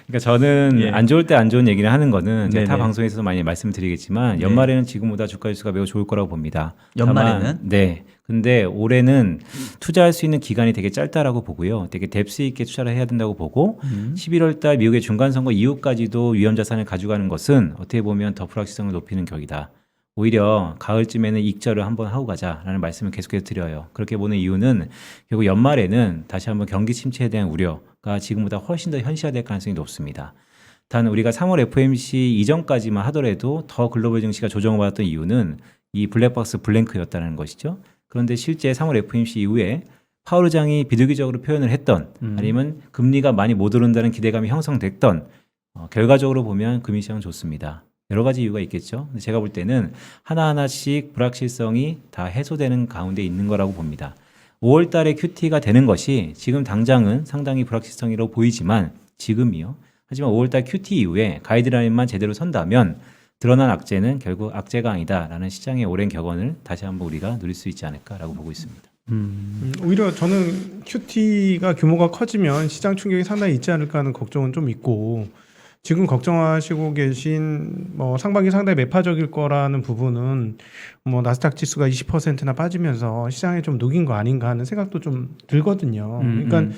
[SPEAKER 3] 그러니까 저는
[SPEAKER 1] 예.
[SPEAKER 3] 안 좋을 때 안 좋은 얘기를 하는 거는 제가 타
[SPEAKER 1] 네네.
[SPEAKER 3] 방송에서 많이 말씀드리겠지만
[SPEAKER 1] 네.
[SPEAKER 3] 연말에는 지금보다 주가 지수가 매우 좋을 거라고 봅니다.
[SPEAKER 1] 연말에는?
[SPEAKER 3] 다만, 네. 근데 올해는 투자할 수 있는 기간이 되게 짧다라고 보고요. 되게 뎁스 있게 투자를 해야 된다고 보고 11월 달 미국의 중간 선거 이후까지도 위험 자산을 가져가는 것은 어떻게 보면 더 불확실성을 높이는 격이다. 오히려 가을쯤에는 익절을 한번 하고 가자라는 말씀을 계속해서 드려요. 그렇게 보는 이유는 결국 연말에는 다시 한번 경기 침체에 대한 우려가 지금보다 훨씬 더 현실화될 가능성이 높습니다. 단 우리가 3월 FOMC 이전까지만 하더라도 더 글로벌 증시가 조정을 받았던 이유는 이 블랙박스 블랭크였다는 것이죠. 그런데 실제 3월 FOMC 이후에 파월 의장이 비둘기적으로 표현을 했던 아니면 금리가 많이 못 오른다는 기대감이 형성됐던 결과적으로 보면 금융시장은 좋습니다. 여러 가지 이유가 있겠죠. 근데 제가 볼 때는 하나하나씩 불확실성이 다 해소되는 가운데 있는 거라고 봅니다. 5월 달에 QT가 되는 것이 지금 당장은 상당히 불확실성이라고 보이지만 지금이요. 하지만 5월 달 QT 이후에 가이드라인만 제대로 선다면 드러난 악재는 결국 악재가 아니다라는 시장의 오랜 격언을 다시 한번 우리가 누릴 수 있지 않을까라고 보고 있습니다.
[SPEAKER 2] 오히려 저는 QT가 규모가 커지면 시장 충격이 상당히 있지 않을까 하는 걱정은 좀 있고 지금 걱정하시고 계신 뭐 상반기 상당히 매파적일 거라는 부분은 뭐 나스닥 지수가 20%나 빠지면서 시장에 좀 녹인 거 아닌가 하는 생각도 좀 들거든요. 그러니까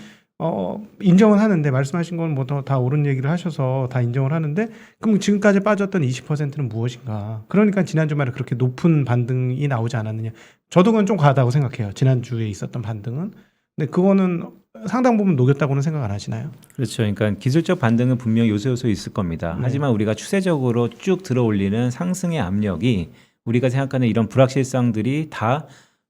[SPEAKER 2] 인정은 하는데 말씀하신 건 뭐 다 옳은 얘기를 하셔서 다 인정을 하는데 그럼 지금까지 빠졌던 20%는 무엇인가? 그러니까 지난 주말에 그렇게 높은 반등이 나오지 않았느냐? 저도 그건 좀 과하다고 생각해요. 지난주에 있었던 반등은. 근데 그거는 상당 부분 녹였다고는 생각 안 하시나요?
[SPEAKER 3] 그렇죠. 그러니까 기술적 반등은 분명 요소 있을 겁니다.
[SPEAKER 2] 네.
[SPEAKER 3] 하지만 우리가 추세적으로 쭉 들어올리는 상승의 압력이 우리가 생각하는 이런 불확실성들이 다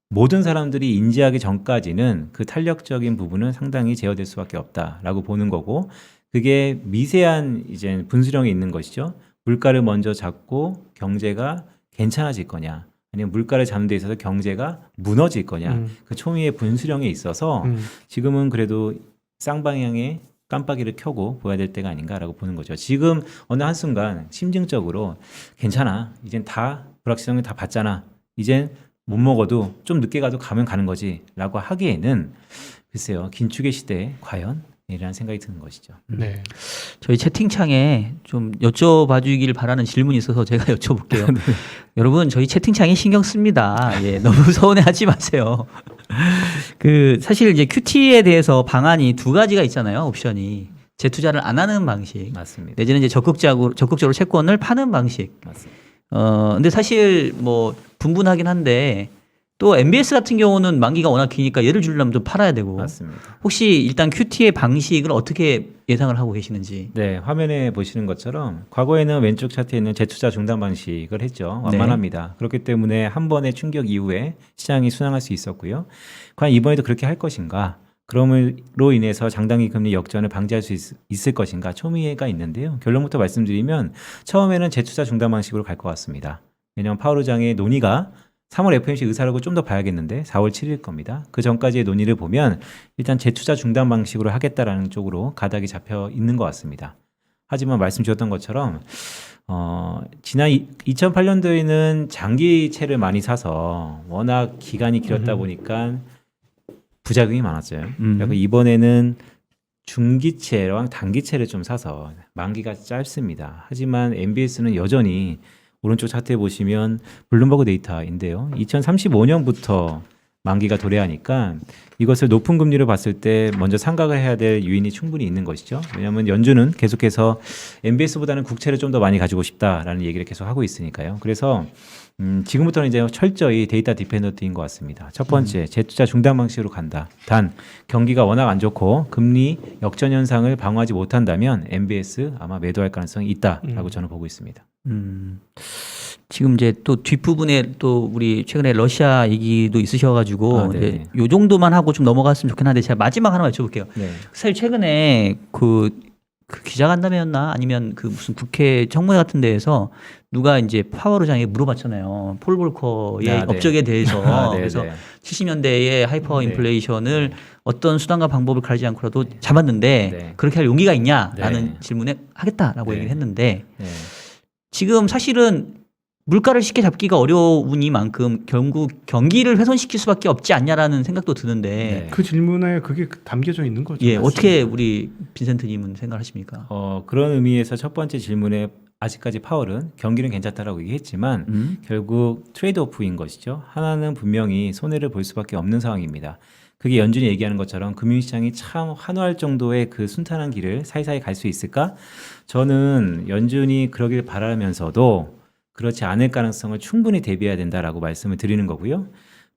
[SPEAKER 3] 모든 사람들이 인지하기 전까지는 그 탄력적인 부분은 상당히 제어될 수밖에 없다라고 보는 거고 그게 미세한 이제 분수령이 있는 것이죠. 물가를 먼저 잡고 경제가 괜찮아질 거냐 아니면 물가를 잡는 데 있어서 경제가 무너질 거냐 그 초미의 분수령에 있어서 지금은 그래도 쌍방향의 깜빡이를 켜고 보여야 될 때가 아닌가라고 보는 거죠. 지금 어느 한순간 심증적으로 괜찮아. 이젠 다 불확실성을 다 봤잖아. 이젠 못 먹어도 좀 늦게 가도 가면 가는 거지 라고 하기에는 글쎄요. 긴축의 시대에 과연? 이라는 생각이 드는 것이죠.
[SPEAKER 2] 네.
[SPEAKER 1] 저희 채팅창에 좀 여쭤봐 주길 바라는 질문이 있어서 제가 여쭤볼게요. 여러분 저희 채팅창에 신경 씁니다. 예, 너무 서운해하지 마세요. 그 사실 이제 QT에 대해서 방안이 두 가지가 있잖아요. 옵션이 재투자를 안 하는 방식,
[SPEAKER 3] 맞습니다.
[SPEAKER 1] 내지는 이제 적극적으로 채권을 파는 방식.
[SPEAKER 3] 맞습니다.
[SPEAKER 1] 근데 사실 뭐 분분하긴 한데 또 MBS 같은 경우는 만기가 워낙 기니까 예를 들려면 좀 팔아야 되고.
[SPEAKER 3] 맞습니다.
[SPEAKER 1] 혹시 일단 QT의 방식을 어떻게 예상을 하고 계시는지.
[SPEAKER 3] 네, 화면에 보시는 것처럼 과거에는 왼쪽 차트에 있는 재투자 중단 방식을 했죠. 완만합니다. 그렇기 때문에 한 번의 충격 이후에 시장이 순항할 수 있었고요. 과연 이번에도 그렇게 할 것인가? 그럼으로 인해서 장단기 금리 역전을 방지할 수 있을 것인가? 초미해가 있는데요. 결론부터 말씀드리면 처음에는 재투자 중단 방식으로 갈 것 같습니다. 왜냐하면 파월 의장의 논의가 3월 FOMC 의사라고 좀 더 봐야겠는데 4월 7일 겁니다. 그 전까지의 논의를 보면 일단 재투자 중단 방식으로 하겠다라는 쪽으로 가닥이 잡혀 있는 것 같습니다. 하지만 말씀 주셨던 것처럼 지난 2008년도에는 장기채를 많이 사서 워낙 기간이 길었다 보니까 부작용이 많았어요. 그리고 이번에는 중기채랑 단기채를 좀 사서 만기가 짧습니다. 하지만 MBS는 여전히 오른쪽 차트에 보시면 블룸버그 데이터인데요. 2035년부터 만기가 도래하니까 이것을 높은 금리로 봤을 때 먼저 생각을 해야 될 요인이 충분히 있는 것이죠. 왜냐하면 연준은 계속해서 MBS보다는 국채를 좀 더 많이 가지고 싶다라는 얘기를 계속 하고 있으니까요. 그래서 지금부터는 이제 철저히 데이터 디펜던트인 것 같습니다. 첫 번째, 재투자 중단 방식으로 간다. 단 경기가 워낙 안 좋고 금리 역전 현상을 방어하지 못한다면 MBS 아마 매도할 가능성이 있다라고 저는 보고 있습니다.
[SPEAKER 1] 지금 이제 또 뒷부분에 또 우리 최근에 러시아 얘기도 있으셔가지고 이제 요 정도만 하고 좀 넘어갔으면 좋긴 한데 제가 마지막 하나만 여쭤볼게요.
[SPEAKER 3] 네.
[SPEAKER 1] 사실 최근에 그 기자간담회였나 아니면 그 무슨 국회 청문회 같은 데에서 누가 이제 파월 의장에게 물어봤잖아요. 폴 볼커의 업적에 대해서. 그래서 70년대의 하이퍼 인플레이션을 어떤 수단과 방법을 가리지 않고라도 잡았는데 그렇게 할 용기가 있냐라는 질문에 하겠다라고 얘기를 했는데 지금 사실은 물가를 쉽게 잡기가 어려우니만큼 결국 경기를 훼손시킬 수밖에 없지 않냐라는 생각도 드는데
[SPEAKER 2] 그 질문에 그게 담겨져 있는 거죠.
[SPEAKER 1] 예, 어떻게 우리 빈센트님은 생각하십니까?
[SPEAKER 3] 그런 의미에서 첫 번째 질문에 아직까지 파월은 경기는 괜찮다라고 얘기했지만 결국 트레이드오프인 것이죠. 하나는 분명히 손해를 볼 수밖에 없는 상황입니다. 그게 연준이 얘기하는 것처럼 금융시장이 참 환호할 정도의 그 순탄한 길을 사이사이 갈 수 있을까? 저는 연준이 그러길 바라면서도 그렇지 않을 가능성을 충분히 대비해야 된다라고 말씀을 드리는 거고요.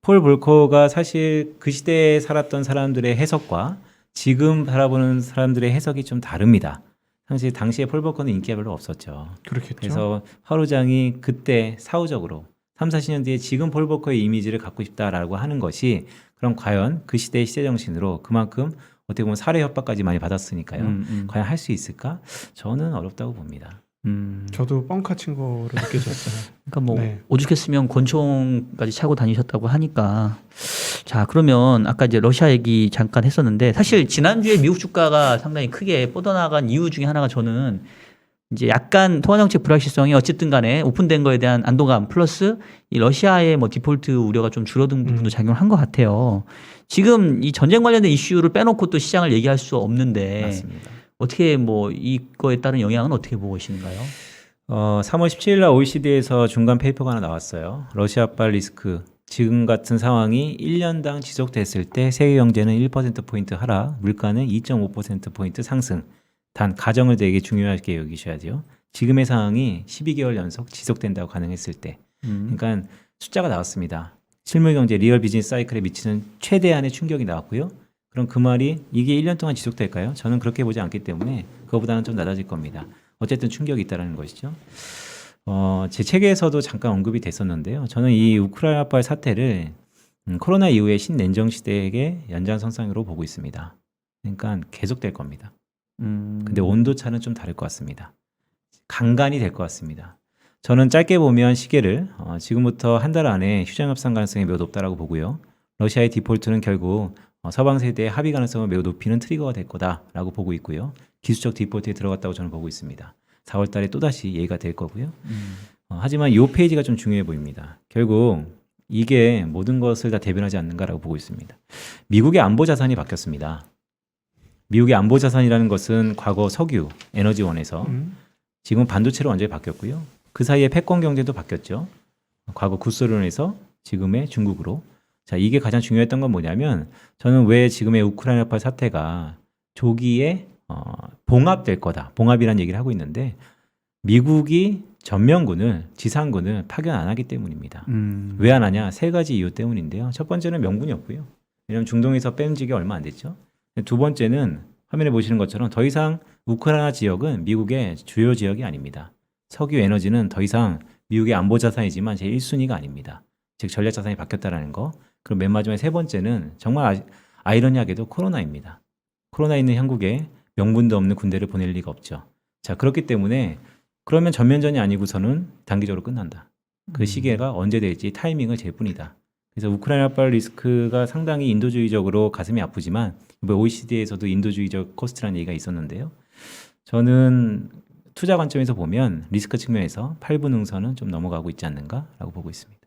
[SPEAKER 3] 폴 볼커가 사실 그 시대에 살았던 사람들의 해석과 지금 바라보는 사람들의 해석이 좀 다릅니다. 사실 당시에 폴 볼커는 인기가 별로 없었죠.
[SPEAKER 2] 그렇겠죠.
[SPEAKER 3] 그래서 파월 의장이 그때 사후적으로 3, 40년 뒤에 지금 폴 볼커의 이미지를 갖고 싶다라고 하는 것이 그럼 과연 그 시대의 시대 정신으로 그만큼 어떻게 보면 살해 협박까지 많이 받았으니까요. 과연 할 수 있을까? 저는 어렵다고 봅니다.
[SPEAKER 2] 저도 뻥카 친 거로 느껴졌어요.
[SPEAKER 1] 그러니까 뭐 오죽했으면 권총까지 차고 다니셨다고 하니까 자 그러면 아까 이제 러시아 얘기 잠깐 했었는데 사실 지난주에 미국 주가가 상당히 크게 뻗어나간 이유 중에 하나가 저는 이제 약간 통화 정책 불확실성이 어쨌든 간에 오픈된 거에 대한 안도감 플러스 이 러시아의 뭐 디폴트 우려가 좀 줄어든 부분도 작용을 한 것 같아요. 지금 이 전쟁 관련된 이슈를 빼놓고 또 시장을 얘기할 수 없는데
[SPEAKER 3] 맞습니다.
[SPEAKER 1] 어떻게 뭐 이거에 따른 영향은 어떻게 보고 계시는가요?
[SPEAKER 3] 3월 17일 날 OECD에서 중간 페이퍼가 하나 나왔어요. 러시아발 리스크. 지금 같은 상황이 1년당 지속됐을 때 세계 경제는 1%포인트 하락, 물가는 2.5%포인트 상승. 단 가정을 되게 중요하게 여기셔야 돼요. 지금의 상황이 12개월 연속 지속된다고 가능했을 때. 그러니까 숫자가 나왔습니다. 실물 경제 리얼 비즈니스 사이클에 미치는 최대한의 충격이 나왔고요. 그럼 그 말이 이게 1년 동안 지속될까요? 저는 그렇게 보지 않기 때문에 그거보다는 좀 낮아질 겁니다. 어쨌든 충격이 있다는 것이죠. 제 책에서도 잠깐 언급이 됐었는데요. 저는 이 우크라이나발 사태를 코로나 이후의 신냉정 시대의 연장선상으로 보고 있습니다. 그러니까 계속될 겁니다. 근데 온도차는 좀 다를 것 같습니다. 간간이 될 것 같습니다. 저는 짧게 보면 시계를 지금부터 한 달 안에 휴장 협상 가능성이 매우 높다라고 보고요. 러시아의 디폴트는 결국 서방 세대의 합의 가능성을 매우 높이는 트리거가 될 거다라고 보고 있고요. 기술적 디폴트에 들어갔다고 저는 보고 있습니다. 4월 달에 또다시 얘기가 될 거고요. 하지만 이 페이지가 좀 중요해 보입니다. 결국 이게 모든 것을 다 대변하지 않는가라고 보고 있습니다. 미국의 안보 자산이 바뀌었습니다. 미국의 안보 자산이라는 것은 과거 석유, 에너지원에서 지금 반도체로 완전히 바뀌었고요. 그 사이에 패권 경제도 바뀌었죠. 과거 구소련에서 지금의 중국으로. 자, 이게 가장 중요했던 건 뭐냐면 저는 왜 지금의 우크라이나파 사태가 조기에 봉합될 거다. 봉합이라는 얘기를 하고 있는데 미국이 전면군을 지상군을 파견 안 하기 때문입니다. 왜 안 하냐? 세 가지 이유 때문인데요. 첫 번째는 명분이 없고요. 왜냐하면 중동에서 뺀 지가 얼마 안 됐죠. 두 번째는 화면에 보시는 것처럼 더 이상 우크라이나 지역은 미국의 주요 지역이 아닙니다. 석유 에너지는 더 이상 미국의 안보 자산이지만 제 1순위가 아닙니다. 즉 전략 자산이 바뀌었다는 거. 그리고 맨 마지막에 세 번째는 정말 아이러니하게도 코로나입니다. 코로나 있는 한국에 명분도 없는 군대를 보낼 리가 없죠. 자, 그렇기 때문에 그러면 전면전이 아니고서는 단기적으로 끝난다. 그 시기가 언제 될지 타이밍을 잴 뿐이다. 그래서 우크라이나발 리스크가 상당히 인도주의적으로 가슴이 아프지만 OECD에서도 인도주의적 코스트라는 얘기가 있었는데요. 저는 투자 관점에서 보면 리스크 측면에서 8분 응선은 좀 넘어가고 있지 않는가라고 보고 있습니다.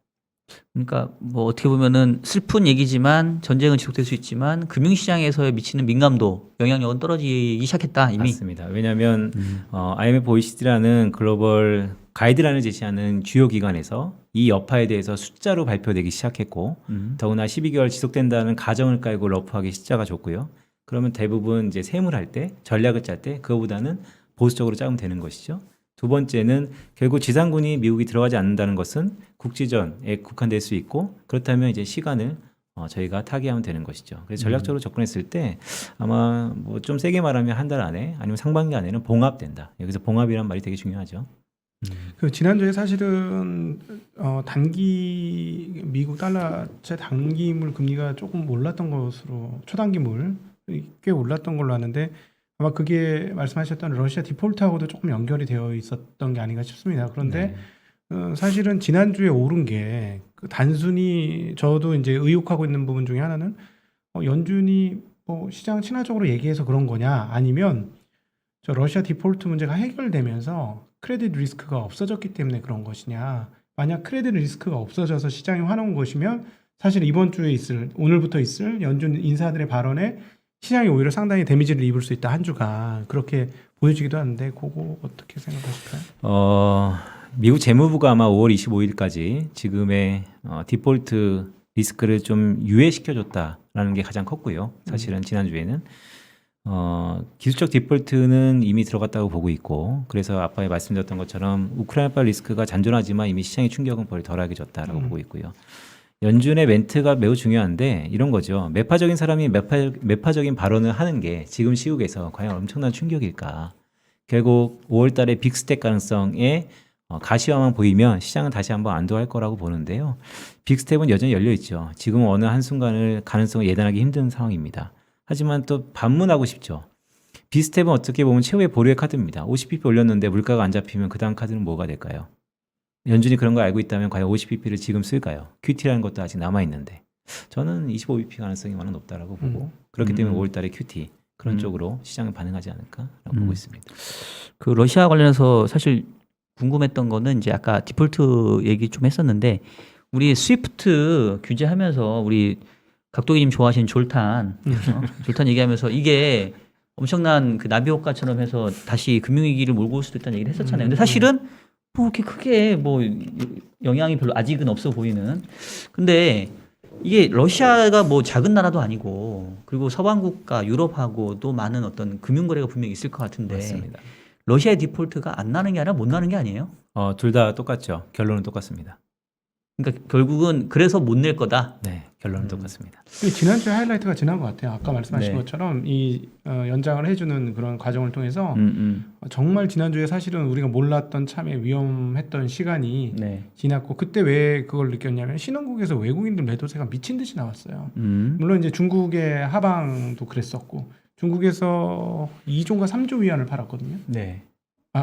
[SPEAKER 1] 그러니까 뭐 어떻게 보면은 슬픈 얘기지만 전쟁은 지속될 수 있지만 금융시장에서 미치는 민감도 영향력은 떨어지기 시작했다 이미.
[SPEAKER 3] 맞습니다. 왜냐하면 IMF OECD라는 글로벌 가이드라인을 제시하는 주요 기관에서 이 여파에 대해서 숫자로 발표되기 시작했고 더구나 12개월 지속된다는 가정을 깔고 러프하게 숫자가 줬고요. 그러면 대부분 이제 세무를 할 때 전략을 짤 때 그거보다는 보수적으로 짜면 되는 것이죠. 두 번째는 결국 지상군이 미국이 들어가지 않는다는 것은 국지전에 국한될 수 있고 그렇다면 이제 시간을 저희가 타개하면 되는 것이죠. 그래서 전략적으로 접근했을 때 아마 뭐 좀 세게 말하면 한 달 안에 아니면 상반기 안에는 봉합된다. 여기서 봉합이란 말이 되게 중요하죠.
[SPEAKER 2] 그 지난주에 사실은 단기 미국 달러채 단기물 금리가 조금 올랐던 것으로 초단기물 꽤 올랐던 걸로 아는데 아마 그게 말씀하셨던 러시아 디폴트하고도 조금 연결이 되어 있었던 게 아닌가 싶습니다. 그런데 사실은 지난주에 오른 게 그 단순히 저도 이제 의혹하고 있는 부분 중에 하나는 연준이 뭐 시장 친화적으로 얘기해서 그런 거냐 아니면 저 러시아 디폴트 문제가 해결되면서 크레딧 리스크가 없어졌기 때문에 그런 것이냐. 만약 크레딧 리스크가 없어져서 시장이 화나온 것이면 사실 이번 주에 오늘부터 있을 연준 인사들의 발언에 시장이 오히려 상당히 데미지를 입을 수 있다. 한 주가 그렇게 보여지기도 하는데 그거 어떻게 생각하실까요?
[SPEAKER 3] 미국 재무부가 아마 5월 25일까지 지금의 디폴트 리스크를 좀 유예시켜줬다라는 게 가장 컸고요. 사실은 지난주에는 기술적 디폴트는 이미 들어갔다고 보고 있고 그래서 아까 말씀드렸던 것처럼 우크라이나발 리스크가 잔존하지만 이미 시장의 충격은 벌 덜하게 졌다라고 보고 있고요. 연준의 멘트가 매우 중요한데 이런 거죠. 매파적인 사람이 매파적인 발언을 하는 게 지금 시국에서 과연 엄청난 충격일까. 결국 5월 달에 빅스텝 가능성에 가시화만 보이면 시장은 다시 한번 안도할 거라고 보는데요. 빅스텝은 여전히 열려 있죠. 지금 어느 한순간을 가능성을 예단하기 힘든 상황입니다. 하지만 또 반문하고 싶죠. 빅스텝은 어떻게 보면 최후의 보류의 카드입니다. 50bp 올렸는데 물가가 안 잡히면 그 다음 카드는 뭐가 될까요? 연준이 그런 걸 알고 있다면 과연 50bp를 지금 쓸까요? QT라는 것도 아직 남아있는데 저는 25bp 가능성이 많이 높다라고 보고 그렇기 때문에 5월 달에 QT 그런 쪽으로 시장을 반응하지 않을까라고 보고 있습니다.
[SPEAKER 1] 그 러시아 관련해서 사실 궁금했던 거는 이제 아까 디폴트 얘기 좀 했었는데 우리 스위프트 규제하면서 우리 각도기님 좋아하시는 졸탄 졸탄 얘기하면서 이게 엄청난 그 나비 효과처럼 해서 다시 금융위기를 몰고 올 수도 있다는 얘기를 했었잖아요. 근데 사실은 뭐 그렇게 크게 뭐 영향이 별로 아직은 없어 보이는. 근데 이게 러시아가 뭐 작은 나라도 아니고 그리고 서방 국가 유럽하고도 많은 어떤 금융 거래가 분명히 있을 것 같은데
[SPEAKER 3] 맞습니다.
[SPEAKER 1] 러시아의 디폴트가 안 나는 게 아니라 못 나는 게 아니에요?
[SPEAKER 3] 둘 다 똑같죠. 결론은 똑같습니다.
[SPEAKER 1] 그러니까 결국은 그래서 못 낼 거다.
[SPEAKER 3] 네, 결론은 똑같습니다.
[SPEAKER 2] 지난주에 하이라이트가 지난 것 같아요. 아까 말씀하신
[SPEAKER 1] 네.
[SPEAKER 2] 것처럼 이 연장을 해주는 그런 과정을 통해서 정말 지난주에 사실은 우리가 몰랐던 참에 위험했던 시간이
[SPEAKER 1] 네.
[SPEAKER 2] 지났고 그때 왜 그걸 느꼈냐면 신흥국에서 외국인들 매도세가 미친 듯이 나왔어요. 물론 이제 중국의 하방도 그랬었고 중국에서 2조인가 3조 위안을 팔았거든요.
[SPEAKER 1] 네.
[SPEAKER 2] 예,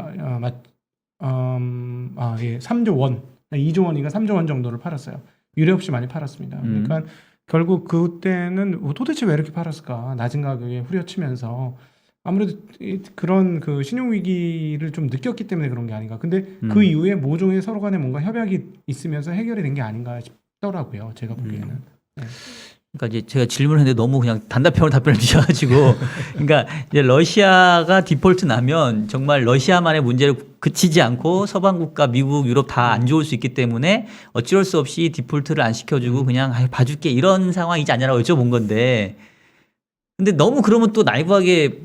[SPEAKER 2] 3조 원. 2조 원인가 3조 원 정도를 팔았어요. 유례 없이 많이 팔았습니다. 그러니까 결국 그때는 도대체 왜 이렇게 팔았을까? 낮은 가격에 후려치면서 아무래도 그런 그 신용 위기를 좀 느꼈기 때문에 그런 게 아닌가. 근데 그 이후에 모종의 서로 간에 뭔가 협약이 있으면서 해결이 된 게 아닌가 싶더라고요. 제가 보기에는. 네.
[SPEAKER 1] 그러니까 이제 제가 질문을 했는데 너무 그냥 단답형으로 답변을 주셔가지고, 그러니까 이제 러시아가 디폴트 나면 정말 러시아만의 문제를 그치지 않고 서방 국가, 미국, 유럽 다 안 좋을 수 있기 때문에 어찌할 수 없이 디폴트를 안 시켜주고 그냥 봐줄게 이런 상황이지 않냐라고 여쭤본 건데, 근데 너무 그러면 또 나이브하게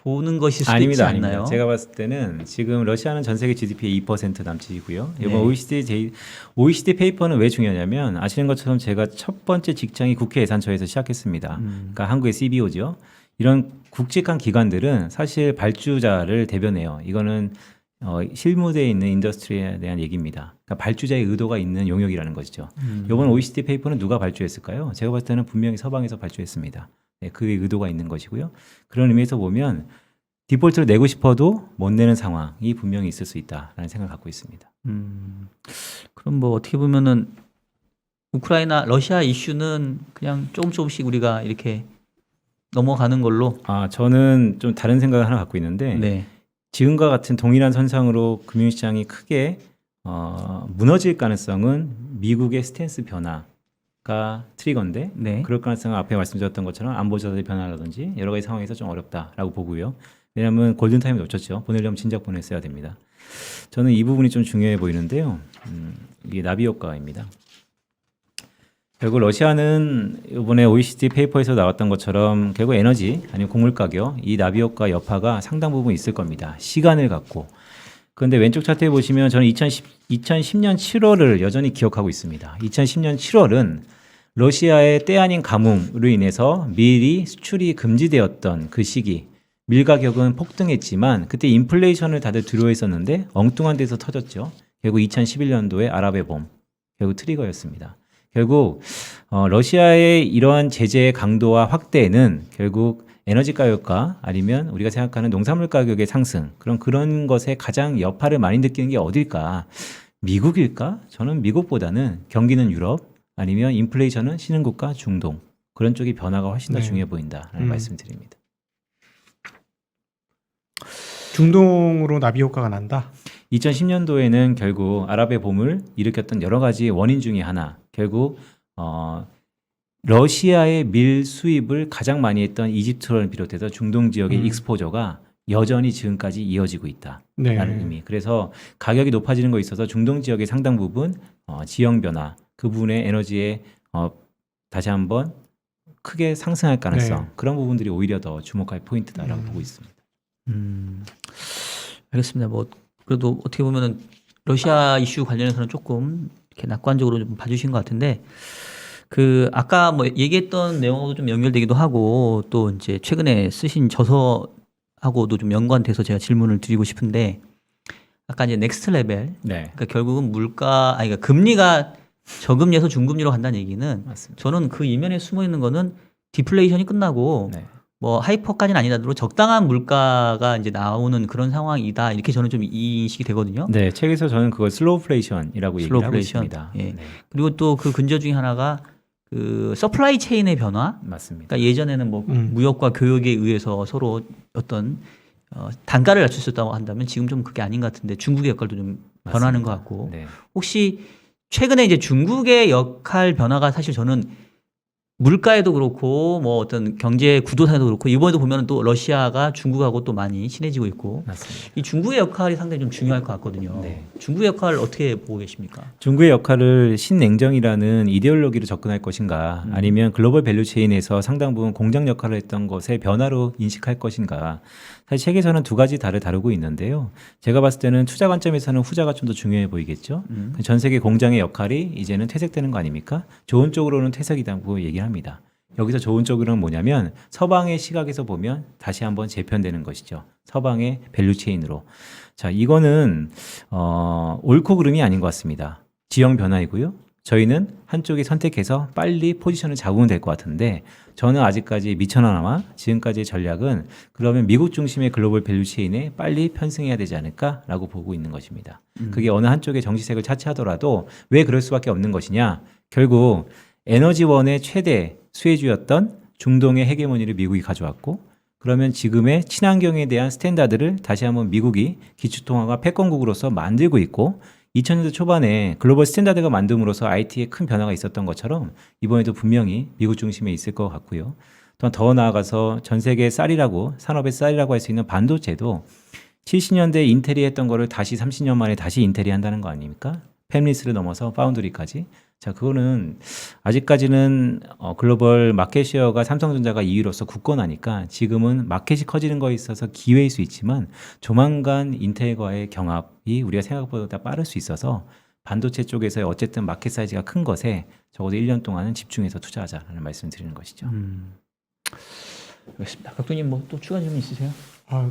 [SPEAKER 1] 보는 것일 수도 있지
[SPEAKER 3] 아닙니다,
[SPEAKER 1] 않나요?
[SPEAKER 3] 아닙니다. 제가 봤을 때는 지금 러시아는 전 세계 GDP의 2% 남짓이고요. 이번
[SPEAKER 1] 네.
[SPEAKER 3] OECD 페이퍼는 왜 중요하냐면 아시는 것처럼 제가 첫 번째 직장이 국회 예산처에서 시작했습니다. 그러니까 한국의 CBO죠. 이런 굵직한 기관들은 사실 발주자를 대변해요. 이거는 실무대에 있는 인더스트리에 대한 얘기입니다. 그러니까 발주자의 의도가 있는 용역이라는 것이죠. 이번 OECD 페이퍼는 누가 발주했을까요? 제가 봤을 때는 분명히 서방에서 발주했습니다. 네, 그의 의도가 있는 것이고요. 그런 의미에서 보면 디폴트를 내고 싶어도 못 내는 상황이 분명히 있을 수 있다라는 생각을 갖고 있습니다.
[SPEAKER 1] 그럼 뭐 어떻게 보면은 우크라이나, 러시아 이슈는 그냥 조금씩 우리가 이렇게 넘어가는 걸로.
[SPEAKER 3] 저는 좀 다른 생각을 하나 갖고 있는데
[SPEAKER 1] 네.
[SPEAKER 3] 지금과 같은 동일한 선상으로 금융시장이 크게 무너질 가능성은 미국의 스탠스 변화가 트리거인데
[SPEAKER 1] 네.
[SPEAKER 3] 그럴 가능성은 앞에 말씀드렸던 것처럼 안보자의 변화라든지 여러 가지 상황에서 좀 어렵다라고 보고요. 왜냐하면 골든타임을 놓쳤죠. 보내려면 진작 보냈어야 됩니다. 저는 이 부분이 좀 중요해 보이는데요. 이게 나비 효과입니다. 결국 러시아는 이번에 OECD 페이퍼에서 나왔던 것처럼 결국 에너지 아니면 곡물 가격 이 나비 효과 여파가 상당 부분 있을 겁니다. 시간을 갖고. 그런데 왼쪽 차트에 보시면 저는 2010년 7월을 여전히 기억하고 있습니다. 2010년 7월은 러시아의 때 아닌 가뭄으로 인해서 밀이 수출이 금지되었던 그 시기. 밀 가격은 폭등했지만 그때 인플레이션을 다들 두려워했었는데 엉뚱한 데서 터졌죠. 결국 2011년도에 아랍의 봄, 결국 트리거였습니다. 결국 러시아의 이러한 제재의 강도와 확대는 결국 에너지 가격과 아니면 우리가 생각하는 농산물 가격의 상승 그런 것에 가장 여파를 많이 느끼는 게 어딜까? 미국일까? 저는 미국보다는 경기는 유럽 아니면 인플레이션은 신흥국가 중동 그런 쪽이 변화가 훨씬 더
[SPEAKER 2] 네.
[SPEAKER 3] 중요해 보인다라는 말씀드립니다.
[SPEAKER 2] 중동으로 나비 효과가 난다.
[SPEAKER 3] 2010년도에는 결국 아랍의 봄을 일으켰던 여러 가지 원인 중에 하나, 결국 러시아의 밀 수입을 가장 많이 했던 이집트를 비롯해서 중동 지역의 익스포저가 여전히 지금까지 이어지고 있다라는 의미. 그래서 가격이 높아지는 거 있어서 중동 지역의 상당 부분 지형 변화, 그 부분의 에너지에 다시 한번 크게 상승할 가능성, 그런 부분들이 오히려 더 주목할 포인트다라고 보고 있습니다.
[SPEAKER 1] 알겠습니다. 뭐 그래도 어떻게 보면은 러시아 이슈 관련해서는 조금 이렇게 낙관적으로 좀 봐주신 것 같은데 그 아까 뭐 얘기했던 내용하고 좀 연결되기도 하고 또 이제 최근에 쓰신 저서하고도 좀 연관돼서 제가 질문을 드리고 싶은데 아까 이제 넥스트 레벨
[SPEAKER 3] 네,
[SPEAKER 1] 그러니까 결국은 그러니까 금리가 저금리에서 중금리로 간다는 얘기는
[SPEAKER 3] 맞습니다.
[SPEAKER 1] 저는 그 이면에 숨어 있는 거는 디플레이션이 끝나고
[SPEAKER 3] 네.
[SPEAKER 1] 뭐 하이퍼까지는 아니더라도 적당한 물가가 이제 나오는 그런 상황이다 이렇게 저는 좀 인식이 되거든요.
[SPEAKER 3] 네, 책에서 저는 그걸 슬로우플레이션이라고 얘기를 하고
[SPEAKER 1] 슬로우플레이션.
[SPEAKER 3] 있습니다.
[SPEAKER 1] 예.
[SPEAKER 3] 네,
[SPEAKER 1] 그리고 또 그 근저 중에 하나가 그 서플라이 체인의 변화.
[SPEAKER 3] 맞습니다.
[SPEAKER 1] 그러니까 예전에는 뭐 무역과 교역에 의해서 서로 어떤 단가를 낮출 수 있다고 한다면 지금 좀 그게 아닌 것 같은데 중국의 역할도 좀 변하는 것 같고
[SPEAKER 3] 네.
[SPEAKER 1] 혹시 최근에 이제 중국의 역할 변화가 사실 저는 물가에도 그렇고 뭐 어떤 경제 구도상에도 그렇고 이번에도 보면은 또 러시아가 중국하고 또 많이 친해지고 있고
[SPEAKER 3] 맞습니다.
[SPEAKER 1] 이 중국의 역할이 상당히 좀 중요할 것 같거든요.
[SPEAKER 3] 네.
[SPEAKER 1] 중국의 역할을 어떻게 보고 계십니까?
[SPEAKER 3] 중국의 역할을 신냉정이라는 이데올로기로 접근할 것인가 아니면 글로벌 밸류체인에서 상당 부분 공장 역할을 했던 것의 변화로 인식할 것인가 사실 책에서는 두 가지 달을 다루고 있는데요. 제가 봤을 때는 투자 관점에서는 후자가 좀 더 중요해 보이겠죠. 전 세계 공장의 역할이 이제는 퇴색되는 거 아닙니까? 좋은 쪽으로는 퇴색이라고 얘기를 합니다. 여기서 좋은 쪽으로는 뭐냐면 서방의 시각에서 보면 다시 한번 재편되는 것이죠. 서방의 밸류체인으로. 자, 이거는 옳고 그름이 아닌 것 같습니다. 지형 변화이고요. 저희는 한쪽이 선택해서 빨리 포지션을 잡으면 될 것 같은데 저는 아직까지 미천하나마 지금까지의 전략은 그러면 미국 중심의 글로벌 밸류체인에 빨리 편승해야 되지 않을까라고 보고 있는 것입니다. 그게 어느 한쪽의 정치색을 차치하더라도 왜 그럴 수밖에 없는 것이냐. 결국 에너지원의 최대 수혜주였던 중동의 헤게모니를 미국이 가져왔고 그러면 지금의 친환경에 대한 스탠다드를 다시 한번 미국이 기초통화가 패권국으로서 만들고 있고 2000년대 초반에 글로벌 스탠다드가 만듦으로써 IT에 큰 변화가 있었던 것처럼 이번에도 분명히 미국 중심에 있을 것 같고요. 또한 더 나아가서 전 세계 쌀이라고 산업의 쌀이라고 할 수 있는 반도체도 70년대 인텔이 했던 거를 다시 30년 만에 다시 인텔이 한다는 거 아닙니까? 팹리스를 넘어서 파운드리까지. 자, 그거는 아직까지는 글로벌 마켓 쉐어가 삼성전자가 2위로서 굳건하니까 지금은 마켓이 커지는 거에 있어서 기회일 수 있지만 조만간 인텔과의 경합이 우리가 생각보다 빠를 수 있어서 반도체 쪽에서의 어쨌든 마켓 사이즈가 큰 것에 적어도 1년 동안은 집중해서 투자하자라는 말씀을 드리는 것이죠.
[SPEAKER 1] 알겠습니다. 각도님 뭐 또 추가 질문 있으세요?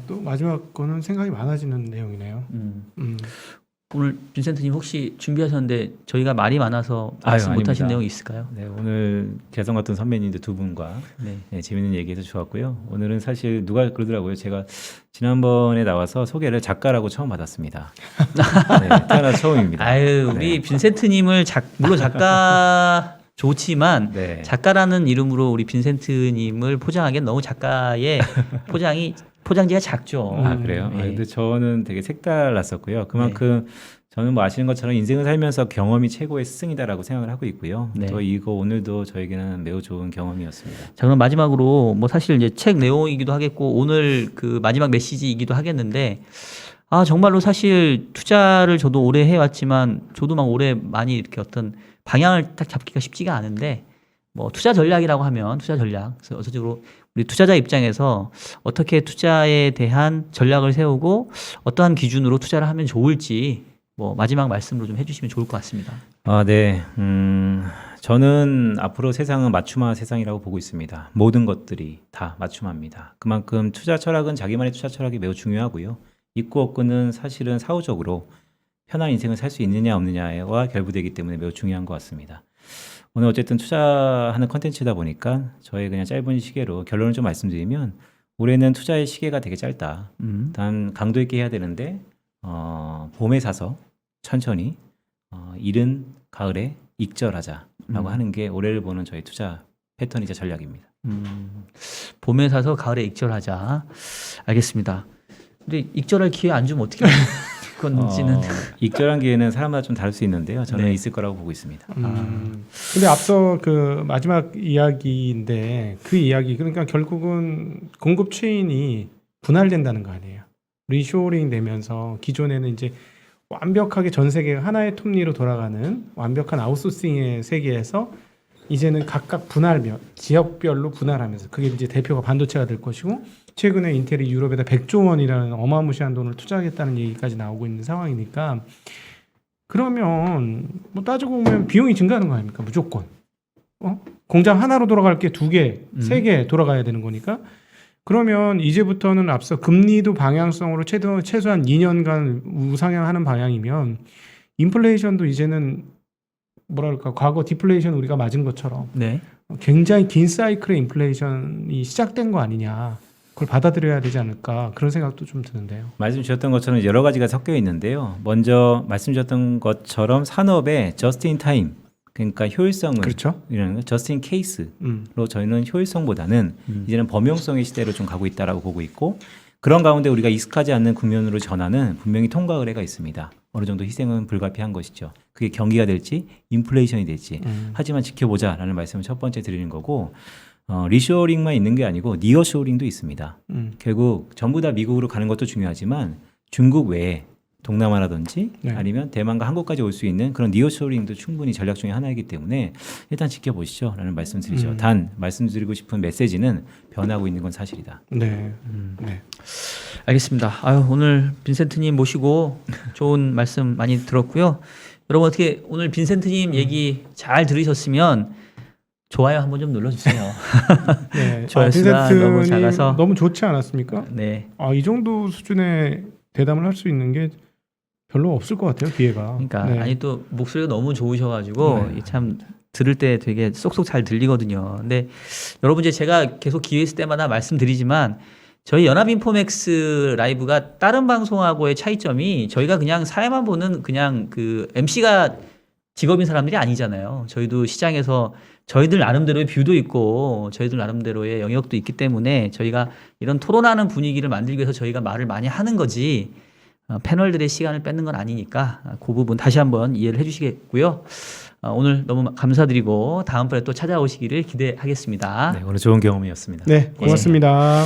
[SPEAKER 2] 또 마지막 거는 생각이 많아지는 내용이네요.
[SPEAKER 1] 오늘 빈센트님 혹시 준비하셨는데 저희가 말이 많아서 말씀
[SPEAKER 3] 아유,
[SPEAKER 1] 못하신
[SPEAKER 3] 아닙니다.
[SPEAKER 1] 내용이 있을까요?
[SPEAKER 3] 네, 오늘 개성 같은 선배님들 두 분과
[SPEAKER 1] 네.
[SPEAKER 3] 재밌는 얘기해서 좋았고요. 오늘은 사실 누가 그러더라고요. 제가 지난번에 나와서 소개를 작가라고 처음 받았습니다. 네, 태어나서 처음입니다.
[SPEAKER 1] 아유, 우리 빈센트님을 물론 작가 좋지만
[SPEAKER 3] 네.
[SPEAKER 1] 작가라는 이름으로 우리 빈센트님을 포장하기엔 너무 작가의 포장지가 작죠.
[SPEAKER 3] 아, 그래요?
[SPEAKER 1] 네.
[SPEAKER 3] 근데 저는 되게 색달랐었고요. 그만큼 저는 뭐 아시는 것처럼 인생을 살면서 경험이 최고의 스승이다라고 생각을 하고 있고요.
[SPEAKER 1] 네.
[SPEAKER 3] 또 이거 오늘도 저에게는 매우 좋은 경험이었습니다.
[SPEAKER 1] 자, 그럼 마지막으로 뭐 사실 이제 책 내용이기도 하겠고 오늘 그 마지막 메시지이기도 하겠는데 정말로 사실 투자를 저도 오래 해왔지만 저도 막 오래 많이 이렇게 어떤 방향을 딱 잡기가 쉽지가 않은데 뭐 투자 전략이라고 하면 투자 전략 그래서 어서적으로 우리 투자자 입장에서 어떻게 투자에 대한 전략을 세우고 어떠한 기준으로 투자를 하면 좋을지 뭐 마지막 말씀으로 좀 해주시면 좋을 것 같습니다.
[SPEAKER 3] 네. 저는 앞으로 세상은 맞춤화 세상이라고 보고 있습니다. 모든 것들이 다 맞춤화입니다. 그만큼 투자 철학은 자기만의 투자 철학이 매우 중요하고요. 있고 없고는 사실은 사후적으로 편한 인생을 살 수 있느냐 없느냐와 결부되기 때문에 매우 중요한 것 같습니다. 오늘 어쨌든 투자하는 컨텐츠다 보니까 저의 그냥 짧은 시계로 결론을 좀 말씀드리면 올해는 투자의 시계가 되게 짧다. 단 강도 있게 해야 되는데 봄에 사서 천천히 이른 가을에 익절하자라고 하는 게 올해를 보는 저희 투자 패턴이자 전략입니다.
[SPEAKER 1] 봄에 사서 가을에 익절하자. 알겠습니다. 근데 익절할 기회 안 주면 어떻게 할 건지는
[SPEAKER 3] 익절한 기회는 사람마다 좀 다를 수 있는데요. 저는
[SPEAKER 1] 네.
[SPEAKER 3] 있을 거라고 보고 있습니다.
[SPEAKER 2] 근데 앞서 그 마지막 이야기인데 그 이야기 그러니까 결국은 공급 체인이 분할된다는 거 아니에요. 리쇼어링 되면서 기존에는 이제 완벽하게 전 세계가 하나의 톱니로 돌아가는 완벽한 아웃소싱의 세계에서 이제는 각각 지역별로 분할하면서 그게 이제 대표가 반도체가 될 것이고 최근에 인텔이 유럽에다 100조 원이라는 어마무시한 돈을 투자하겠다는 얘기까지 나오고 있는 상황이니까 그러면 뭐 따지고 보면 비용이 증가하는 거 아닙니까? 무조건. 공장 하나로 돌아갈 게 2개, 3개 돌아가야 되는 거니까 그러면 이제부터는 앞서 금리도 방향성으로 최소한 2년간 우상향하는 방향이면 인플레이션도 이제는 뭐랄까 과거 디플레이션 우리가 맞은 것처럼
[SPEAKER 1] 네.
[SPEAKER 2] 굉장히 긴 사이클의 인플레이션이 시작된 거 아니냐 그걸 받아들여야 되지 않을까 그런 생각도 좀 드는데요.
[SPEAKER 3] 말씀 주셨던 것처럼 여러 가지가 섞여 있는데요. 먼저 말씀 주셨던 것처럼 산업의 저스트 인 타임 그러니까 효율성을
[SPEAKER 2] 그렇죠.
[SPEAKER 3] 이라는 거 저스트 인 케이스로 저희는 효율성보다는 이제는 범용성의 시대로 좀 가고 있다라고 보고 있고 그런 가운데 우리가 익숙하지 않는 국면으로 전환은 분명히 통과 의례가 있습니다. 어느 정도 희생은 불가피한 것이죠. 그게 경기가 될지 인플레이션이 될지 하지만 지켜보자라는 말씀을 첫 번째 드리는 거고 리쇼어링만 있는 게 아니고 니어쇼어링도 있습니다. 결국 전부 다 미국으로 가는 것도 중요하지만 중국 외에 동남아라든지
[SPEAKER 2] 네.
[SPEAKER 3] 아니면 대만과 한국까지 올 수 있는 그런 니어쇼어링도 충분히 전략 중에 하나이기 때문에 일단 지켜보시죠 라는 말씀드리죠. 단 말씀드리고 싶은 메시지는 변하고 있는 건 사실이다.
[SPEAKER 2] 네. 네.
[SPEAKER 1] 알겠습니다. 오늘 빈센트님 모시고 좋은 말씀 많이 들었고요. 여러분 어떻게 오늘 빈센트님 얘기 잘 들으셨으면 좋아요 한번 좀 눌러주세요.
[SPEAKER 2] 네.
[SPEAKER 1] 좋아요 수가
[SPEAKER 2] 빈센트님
[SPEAKER 1] 너무 작아서
[SPEAKER 2] 너무 좋지 않았습니까?
[SPEAKER 1] 네.
[SPEAKER 2] 이 정도 수준의 대담을 할 수 있는 게 별로 없을 것 같아요 기회가.
[SPEAKER 1] 그러니까
[SPEAKER 2] 네.
[SPEAKER 1] 아니 또 목소리가 너무 좋으셔가지고 이참 들을 때 되게 쏙쏙 잘 들리거든요. 근데 여러분 이제 제가 계속 기회 있을 때마다 말씀드리지만 저희 연합인포맥스 라이브가 다른 방송하고의 차이점이 저희가 그냥 사회만 보는 그냥 그 MC가 직업인 사람들이 아니잖아요. 저희도 시장에서 저희들 나름대로의 뷰도 있고 저희들 나름대로의 영역도 있기 때문에 저희가 이런 토론하는 분위기를 만들기 위해서 저희가 말을 많이 하는 거지 패널들의 시간을 뺏는 건 아니니까 그 부분 다시 한번 이해를 해주시겠고요. 오늘 너무 감사드리고 다음번에 또 찾아오시기를 기대하겠습니다.
[SPEAKER 3] 네, 오늘 좋은 경험이었습니다.
[SPEAKER 2] 네, 고맙습니다.